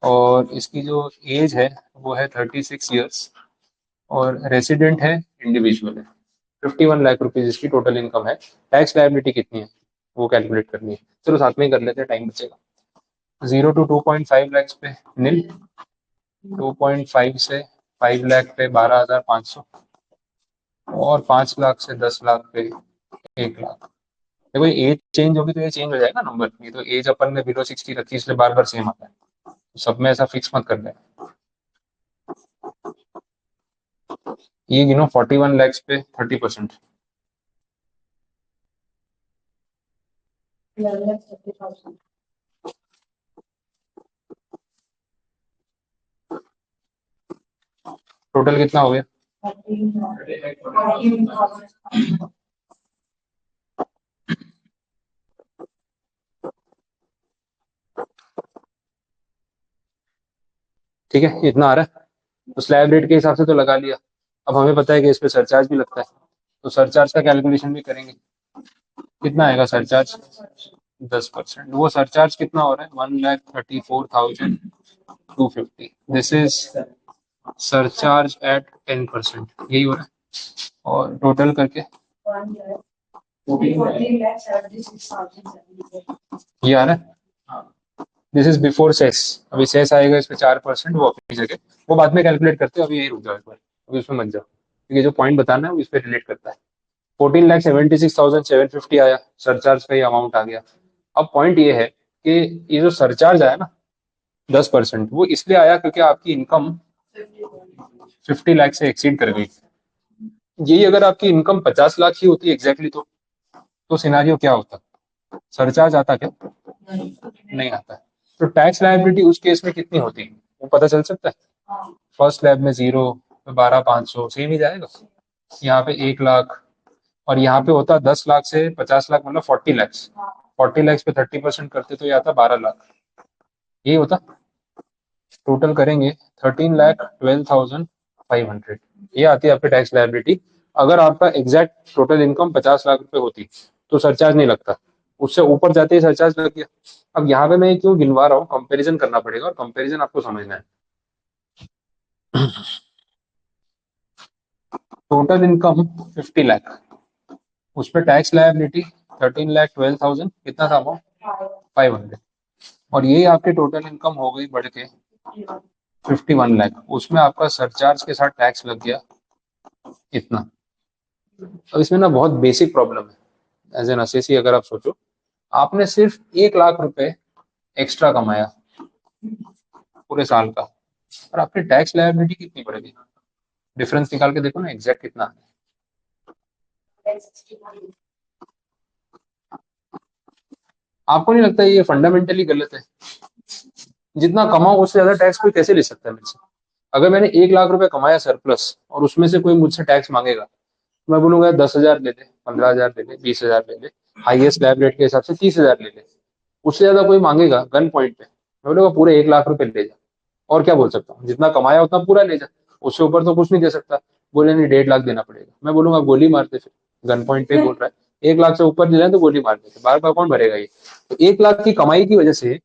Speaker 2: और इसकी जो एज है वो है 36 ईयर्स, और रेसिडेंट है, इंडिविजुअल है। 51 लाख रुपीज इसकी टोटल इनकम है। टैक्स लायबिलिटी कितनी है वो कैलकुलेट करनी है। चलो साथ में ही कर लेते हैं, टाइम बचेगा। 0 to 2.5 lakhs पे नील, 2.5 से 5 लाख पे 12,500, और 5 लाख से 10 लाख पे 1 लाख। देखो एज चेंज होगी तो ये चेंज हो जाएगा नंबर। ये तो एज अपन ने बिलो 60 रखी इसलिए बार बार सेम आता है, तो सब में ऐसा फिक्स मत कर लें। ये गिनो 41 लैक्स पे 30%।
Speaker 1: 11,30,000.
Speaker 2: टोटल कितना हो गया?
Speaker 1: 13,000.
Speaker 2: ठीक है, इतना आ रहा है। तो स्लैब रेट के हिसाब से तो लगा लिया। अब हमें पता है कि इस पे सरचार्ज भी लगता है, तो सरचार्ज का कैलकुलेशन भी करेंगे। कितना आएगा सरचार्ज? 10%। वो सरचार्ज कितना हो रहा है? 1,34,250। दिस इज सरचार्ज एट 10%, यही हो रहा है। और टोटल करके
Speaker 1: 14,76,000.
Speaker 2: ये आ रहा है। This is before cess. अभी सेस आएगा इस पे 4%, वो अपनी जगह, वो बाद में कैलकुलेट करते हैं। अभी यही रुक जाओ एक बार, अभी उसमें मत जाओ, क्योंकि जो पॉइंट बताना है वो इस पे रिलेट करता है। 14,76,750 आया, सरचार्ज का ही अमाउंट आ गया। अब पॉइंट ये है कि ये जो सरचार्ज आया ना 10%, वो इसलिए आया क्योंकि आपकी इनकम 50 लाख से एक्सीड कर गई। यही अगर आपकी इनकम 50 लाख ही होती एग्जैक्टली, तो सिनारियो क्या होता? सरचार्ज आता क्या? नहीं आता। तो टैक्स लायबिलिटी उस केस में कितनी होती वो पता चल सकता है। फर्स्ट लैब में 0, 12,500 सेम ही जाएगा। यहाँ पे 1 लाख, और यहाँ पे होता 10 लाख से 50 लाख, मतलब 40 लैक्स। 40 लैक्स पे 30% करते तो ये आता 12 लाख। यही होता। टोटल करेंगे 13,12,500, ये आती है आपकी टैक्स लायबिलिटी। अगर आपका एग्जैक्ट टोटल इनकम 50 लाख रुपए होती तो सरचार्ज नहीं लगता, उससे ऊपर जाते ही सरचार्ज लग गया। अब यहाँ पे मैं क्यों गिनवा रहा हूँ, कंपैरिजन करना पड़ेगा, और कंपैरिजन आपको समझना है। टोटल इनकम 50 लाख, उस पर टैक्स लायबिलिटी 13,12,000, कितना था वो? 500। और यही आपके टोटल इनकम हो गई बढ़ के 51 लाख। उसमें आपका सरचार्ज के साथ टैक्स लग गया इतना। अब इसमें ना बहुत बेसिक प्रॉब्लम है। एज एन असेसी अगर आप सोचो, आपने सिर्फ 1 लाख रुपए एक्स्ट्रा कमाया पूरे साल का, और आपकी टैक्स लायबिलिटी कितनी बढ़ेगी? डिफरेंस निकाल के देखो ना एग्जैक्ट कितना है। आपको नहीं लगता ये फंडामेंटली गलत है? जितना कमाओ उससे ज्यादा टैक्स कोई कैसे ले सकता है मेरे से? अगर मैंने 1 लाख रुपए कमाया सरप्लस, और उसमें से कोई मुझसे टैक्स मांगेगा, तो मैं बोलूंगा 10,000 ले ले, 15,000 ले ले, 20,000 ले ले, हाईएस्ट स्लैब रेट के हिसाब से 30,000 ले ले। उससे ज्यादा कोई मांगेगा गन पॉइंट पे, मैं बोलूंगा पूरे 1 लाख रुपए ले जा। और क्या बोल सकता हूँ, जितना कमाया उतना पूरा ले जा, उससे ऊपर तो कुछ नहीं दे सकता। बोले नहीं 1.5 लाख देना पड़ेगा, मैं बोलूंगा गोली मारते, फिर गन पॉइंट पे बोल रहा है 1 लाख से ऊपर ले जाए तो गोली मार देते, बार बार कौन भरेगा ये? तो 1 लाख की कमाई की वजह से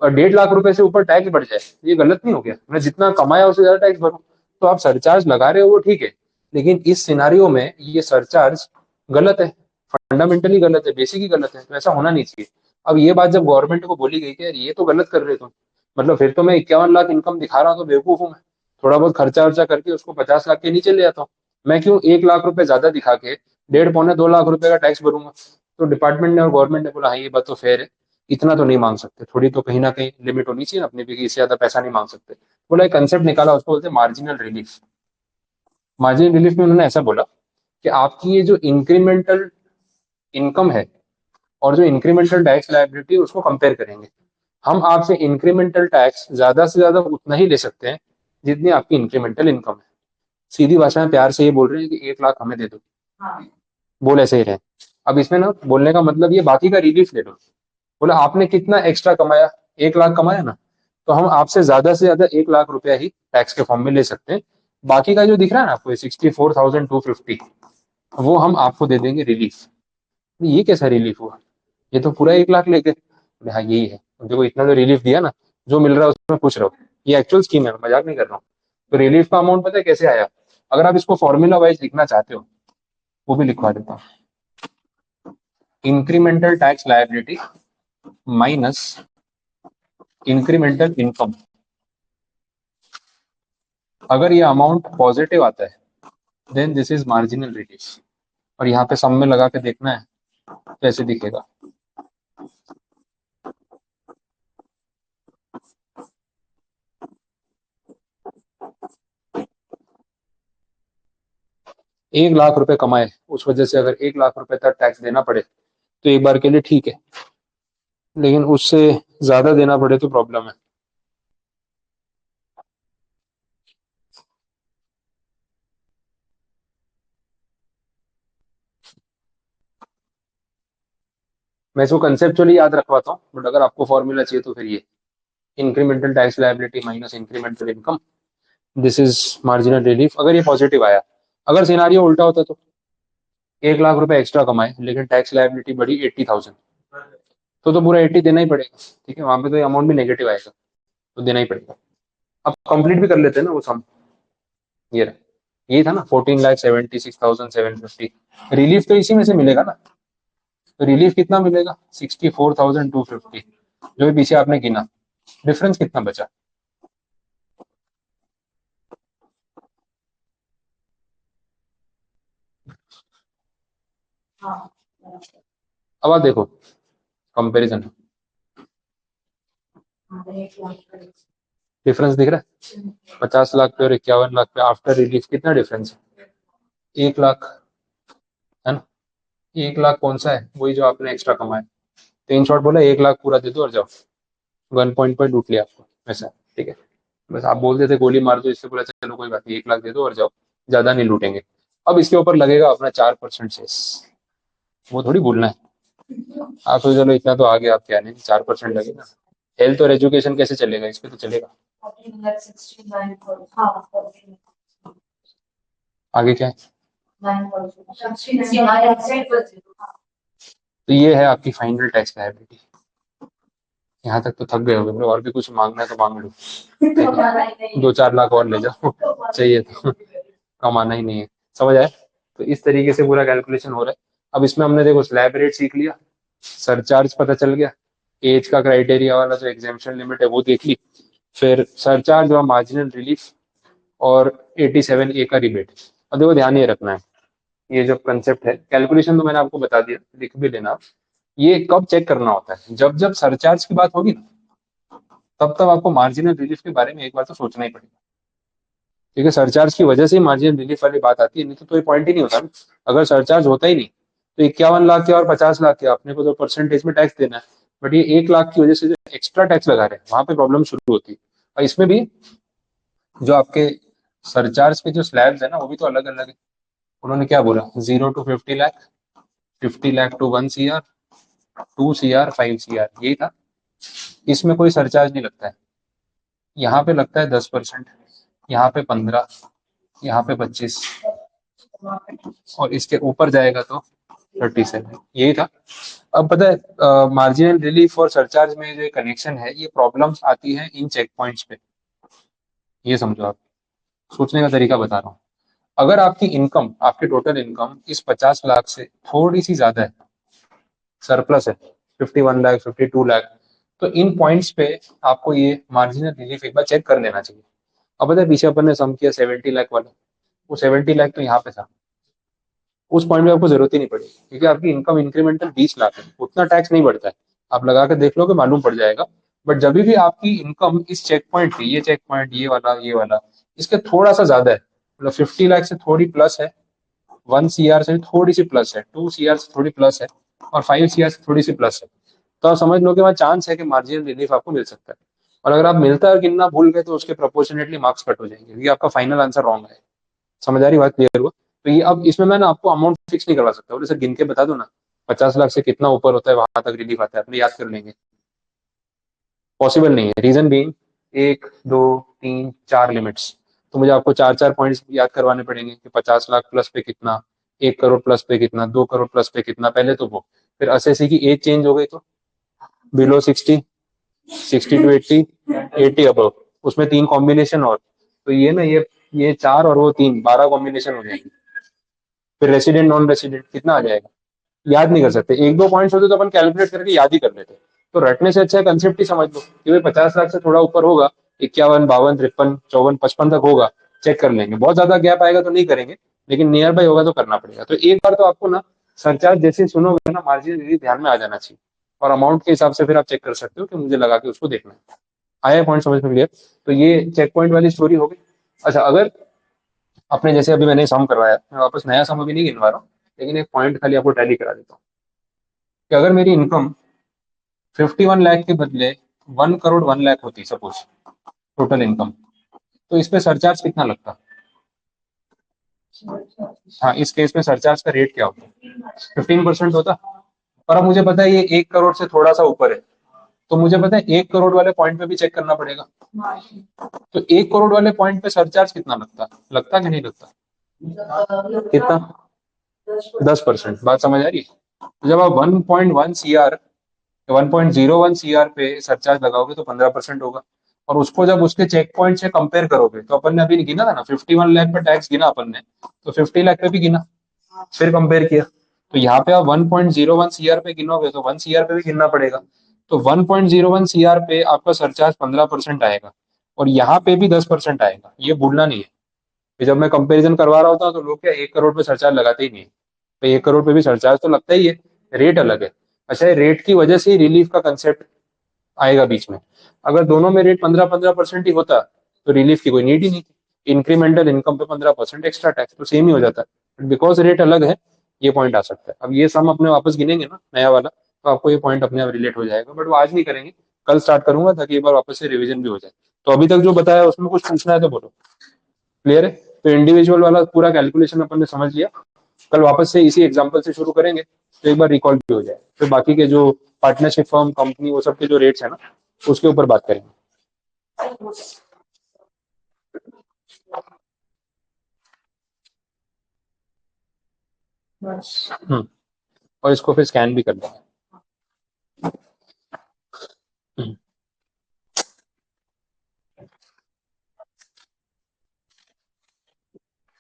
Speaker 2: 1.5 लाख रुपए से ऊपर टैक्स बढ़ जाए, ये गलत नहीं हो गया? मैं जितना कमाया उससे ज्यादा टैक्स भरूं। तो आप सरचार्ज लगा रहे हो वो ठीक है, लेकिन इस सिनारियो में ये सरचार्ज गलत है, फंडामेंटली गलत है, बेसिक ही गलत है, तो ऐसा होना नहीं चाहिए। अब ये बात जब गवर्नमेंट को बोली गई कि यार ये तो गलत कर रहे हो तुम, मतलब फिर तो मैं 51 लाख इनकम दिखा रहा हूँ तो बेवकूफ हूँ मैं, थोड़ा बहुत खर्चा वर्चा करके उसको 50 लाख के नीचे ले आता हूँ। मैं क्यों 1 लाख रुपए ज्यादा दिखा के 1.5 पौने 2 लाख रुपए का टैक्स भरूंगा? तो डिपार्टमेंट ने और गवर्नमेंट ने बोला हाँ ये बात तो फेयर है, इतना तो नहीं मांग सकते, थोड़ी तो कहीं ना कहीं लिमिट होनी चाहिए ना अपनी भी, कि इससे ज्यादा पैसा नहीं मांग सकते। बोला एक कंसेप्ट निकाला, उसको बोलते हैं मार्जिनल रिलीफ। मार्जिनल रिलीफ में उन्होंने ऐसा बोला कि आपकी ये जो इंक्रीमेंटल इनकम है और जो इंक्रीमेंटल टैक्स लायबिलिटी उसको कंपेयर करेंगे। हम आपसे इंक्रीमेंटल टैक्स ज्यादा से ज्यादा उतना ही ले सकते हैं जितनी आपकी इंक्रीमेंटल इनकम है। सीधी भाषा में प्यार से ये बोल रहे हैं कि 1 लाख हमें दे दो, बोल ऐसे ही रहे। अब इसमें ना बोलने का मतलब ये बाकी का रिलीफ ले लो। बोला आपने कितना एक्स्ट्रा कमाया, 1 लाख कमाया ना, तो हम आपसे ज्यादा 1 लाख रुपया ही टैक्स के फॉर्म में ले सकते हैं। बाकी का जो दिख रहा है ना आपको 64,250, वो हम आपको दे देंगे रिलीफ। ये कैसा रिलीफ हुआ? ये तो पूरा 1 लाख लेके। हाँ यही है, देखो इतना तो रिलीफ दिया ना, जो मिल रहा है उसमें खुश रहो। ये एक्चुअल स्कीम है, मैं मजाक नहीं कर रहा हूँ। तो रिलीफ का अमाउंट पता है कैसे आया? अगर आप इसको फॉर्मूला वाइज लिखना चाहते हो, वो भी लिखवा देता हूँ। Incremental tax liability minus incremental income. अगर ये अमाउंट पॉजिटिव आता है then this is marginal relief, और यहाँ पे सम में लगा के देखना है कैसे दिखेगा। 1 लाख रुपए कमाए, उस वजह से अगर 1 लाख रुपए तक टैक्स देना पड़े तो एक बार के लिए ठीक है, लेकिन उससे ज्यादा देना पड़े तो प्रॉब्लम है। मैं इसको कंसेप्चुअली याद रखवाता हूँ, बट अगर आपको फॉर्मूला चाहिए तो फिर ये incremental tax liability minus incremental income, this is marginal relief. अगर ये पॉजिटिव आया, अगर सिनारियो उल्टा होता तो 1 लाख रुपए एक्स्ट्रा कमाए लेकिन टैक्स लायबिलिटी बढ़ी 80,000, तो पूरा 80 देना ही पड़ेगा। ठीक है, वहां पे तो अमाउंट भी नेगेटिव आएगा, तो देना ही पड़ेगा। अब कंप्लीट भी कर लेते हैं ना वो सम, ये रहा, ये था ना 14,76,750। रिलीफ तो इसी में से मिलेगा ना, तो रिलीफ कितना मिलेगा 64,250, जो भी पीछे आपने गिना, डिफरेंस कितना बचा।
Speaker 1: हाँ
Speaker 2: अब आप देखो कंपैरिजन, डिफरेंस दिख रहा है 50 लाख पे और 51 लाख पे आफ्टर रिलीफ कितना डिफरेंस है, 1 लाख, है ना। 1 लाख कौन सा है, वही जो आपने एक्स्ट्रा कमाया। तो इन शॉर्ट बोला 1 लाख पूरा दे दो और जाओ, 1 पॉइंट पर लूट लिया आपको वैसा। ठीक है, बस आप बोलते थे गोली मार दो, इससे बोला चलो कोई बात नहीं 1 लाख दे दो और जाओ, ज्यादा नहीं लूटेंगे। अब इसके ऊपर लगेगा अपना 4% सेस, वो थोड़ी भूलना है। आप सोच चलो इतना तो आगे आप क्या नहीं, 4% लगेगा। हेल्थ और एजुकेशन कैसे चलेगा, इस पे तो चलेगा। आगे क्या है, तो ये है आपकी फाइनल टैक्स लायबिलिटी। यहाँ तक तो थक गए होंगे, और भी कुछ मांगना है तो मांग लो, 2-4 लाख और ले जाओ चाहिए तो, कमाना ही नहीं है। समझ आया, तो इस तरीके से पूरा कैलकुलेशन हो रहा है। अब इसमें हमने देखो स्लैब रेट सीख लिया, सरचार्ज पता चल गया, एज का क्राइटेरिया वाला जो एग्जाम्पशन लिमिट है वो देख ली, फिर सरचार्ज और मार्जिनल रिलीफ और 87A का रिबेट। अब देखो ध्यान ये रखना है, ये जो कंसेप्ट है कैलकुलेशन तो मैंने आपको बता दिया, लिख भी लेना आप। ये कब चेक करना होता है, जब जब सरचार्ज की बात होगी ना, तब तब आपको मार्जिनल रिलीफ के बारे में एक बार तो सोचना ही पड़ेगा। ठीक है, सरचार्ज की वजह से ही मार्जिनल रिलीफ वाली बात आती है, नहीं तो ये पॉइंट ही नहीं होता ना। अगर सरचार्ज होता ही नहीं तो 51 लाख के और 50 लाख के अपने को तो परसेंटेज में टैक्स देना है, बट ये 1 लाख की वजह से जो एक्स्ट्रा टैक्स लगा रहे हैं वहां पे प्रॉब्लम शुरू होती है। और इसमें भी जो आपके सरचार्ज के जो स्लैब्स है ना वो भी तो अलग अलग है। उन्होंने क्या बोला, 0 to 50 lakh, 50 lakh to 1 CR, 2 CR, 5 CR, यही था। इसमें कोई सरचार्ज नहीं लगता है, यहाँ पे लगता है 10%, यहाँ पे 15, यहाँ पे 25, और इसके ऊपर जाएगा तो 37, यही था। अब पता है मार्जिनल रिलीफ और सरचार्ज में जो कनेक्शन है, ये प्रॉब्लम्स आती है इन चेक पॉइंट्स पे, ये समझो आप, सोचने का तरीका बता रहा हूँ। अगर आपकी इनकम, आपकी टोटल इनकम इस 50 लाख से थोड़ी सी ज्यादा है, सरप्लस है 51 लाख, 52 लाख, तो इन पॉइंट्स पे आपको ये मार्जिनल रिलीफ एक बार चेक कर लेना चाहिए। अब पता है पीछे अपन ने सम किया 70 लाख वाला, वो 70 लाख तो यहाँ पे था, उस पॉइंट में आपको जरूरत ही नहीं पड़ेगी, क्योंकि आपकी इनकम इंक्रीमेंटल 20 लाख है, उतना टैक्स नहीं बढ़ता है। आप लगा के देख लो कि मालूम पड़ जाएगा। बट जब भी आपकी इनकम इस चेक पॉइंट पे, ये चेक पॉइंट ये वाला इसके थोड़ा सा ज्यादा है, मतलब 50 लाख से थोड़ी प्लस है, 1 CR से थोड़ी सी प्लस है, 2 CR से थोड़ी प्लस है, और 5 CR से थोड़ी सी प्लस है, तो आप समझ लो कि वहाँ चांस है कि मार्जिनल रिलीफ आपको मिल सकता है। और अगर आप मिलता है गिनना भूल गए तो उसके प्रोपोर्शनेटली मार्क्स कट हो जाएंगे, क्योंकि आपका फाइनल आंसर रॉन्ग है। समझ आ रही बात, क्लियर हुआ। तो ये अब इसमें मैं ना आपको अमाउंट फिक्स नहीं करवा सकता, जैसे गिन के बता दो ना 50 लाख से कितना ऊपर होता है वहां तक रिलीफ आता है, अपने याद कर लेंगे, पॉसिबल नहीं है। रीजन बीइंग 1, 2, 3, 4 लिमिट्स, तो मुझे आपको 4-4 पॉइंट्स याद करवाने पड़ेंगे कि 50 लाख प्लस पे कितना, 1 करोड़ प्लस पे कितना, 2 करोड़ प्लस पे कितना, पहले तो वो, फिर असेसी की एज चेंज हो गई तो बिलो 60, 60 to 80, 80 अबव, उसमें 3 कॉम्बिनेशन और, तो ये ना ये 4 और वो 3, 12 कॉम्बिनेशन हो जाएंगे। फिर रेसिडेंट नॉन रेसिडेंट कितना आ जाएगा, याद नहीं कर सकते, 1-2 पॉइंट्स होते तो अपन कैलकुलेट करके याद ही कर लेते। तो रटने से अच्छा कंसेप्ट ही समझ लो कि भाई 50 लाख से थोड़ा ऊपर होगा, 51, 52, 53, 54, 55 तक होगा, चेक कर लेंगे। बहुत ज्यादा गैप आएगा तो नहीं करेंगे, लेकिन नियर बाई होगा तो करना पड़ेगा। तो एक बार तो आपको ना सरचार्ज जैसे सुनोगे ना, मार्जिन ध्यान में आ जाना चाहिए, और अमाउंट के हिसाब से फिर आप चेक कर सकते हो कि मुझे लगा के उसको देखना है। आया पॉइंट समझ में क्लियर। तो ये चेक पॉइंट वाली स्टोरी हो गई। अच्छा, अगर अपने जैसे अभी मैंने सम करवाया, मैं वापस नया सम अभी नहीं गिनवा रहा हूँ, लेकिन एक पॉइंट खाली आपको टैली करा देता हूँ कि अगर मेरी इनकम 51 लाख के बदले 1 करोड़ 1 लाख होती सपोज, टोटल इनकम, तो इस पे सरचार्ज कितना लगता? हाँ, इस केस में सरचार्ज का रेट क्या होता? 15% होता। पर अब मुझे पता है ये 1 करोड़ से थोड़ा सा ऊपर है, तो मुझे पता है 1 करोड़ वाले पॉइंट पे भी चेक करना पड़ेगा। तो 1 करोड़ वाले पॉइंट पे सरचार्ज कितना लगता? लगता कि नहीं लगता? कितना? 10%। बात समझ आ रही है? तो जब आप 1.1 CR, 1.01 CR पे सरचार्ज लगाओगे तो 15% होगा। और उसको जब उसके चेक पॉइंट से कंपेयर करोगे, तो अपन ने अभी गिना था ना, 51 लाख पे टैक्स गिना अपन ने, तो 50 लाख पे भी गिना, फिर कंपेयर किया। तो यहाँ पे आप 1.01 CR पे गिनोगे तो 1 CR पे भी गिनना पड़ेगा। तो 1.01 CR पे आपका सरचार्ज 15% आएगा, और यहाँ पे भी 10% आएगा, ये भूलना नहीं है। कि जब मैं कंपैरिजन करवा रहा होता तो लोग क्या 1 करोड़ पे सरचार्ज लगाते ही नहीं है। तो 1 करोड़ पे भी सरचार्ज तो लगता ही है, रेट अलग है। अच्छा, रेट की वजह से रिलीफ का कंसेप्ट आएगा बीच में। अगर दोनों में रेट 15-15% ही होता तो रिलीफ की कोई नीड ही नहीं थी। इंक्रीमेंटल इनकम पे 15% एक्स्ट्रा टैक्स तो सेम ही हो जाता है, बिकॉज रेट अलग है, ये पॉइंट आ सकता है। अब ये सम अपने वापस गिनेंगे ना नया वाला, तो आपको ये पॉइंट अपने आप रिलेट हो जाएगा, बट वो आज नहीं करेंगे, कल स्टार्ट करूंगा ताकि एक बार वापस से रिवीजन भी हो जाए। तो अभी तक जो बताया उसमें कुछ पूछना है तो बोलो। क्लियर है? तो इंडिविजुअल वाला पूरा कैलकुलेशन अपन ने समझ लिया, कल वापस से इसी एग्जांपल से शुरू करेंगे तो एक बार रिकॉल भी हो जाए, फिर बाकी के जो पार्टनरशिप फर्म कंपनी वो सब के जो रेट्स है ना, उसके ऊपर बात करेंगे। और इसको फिर स्कैन भी कर देंगे।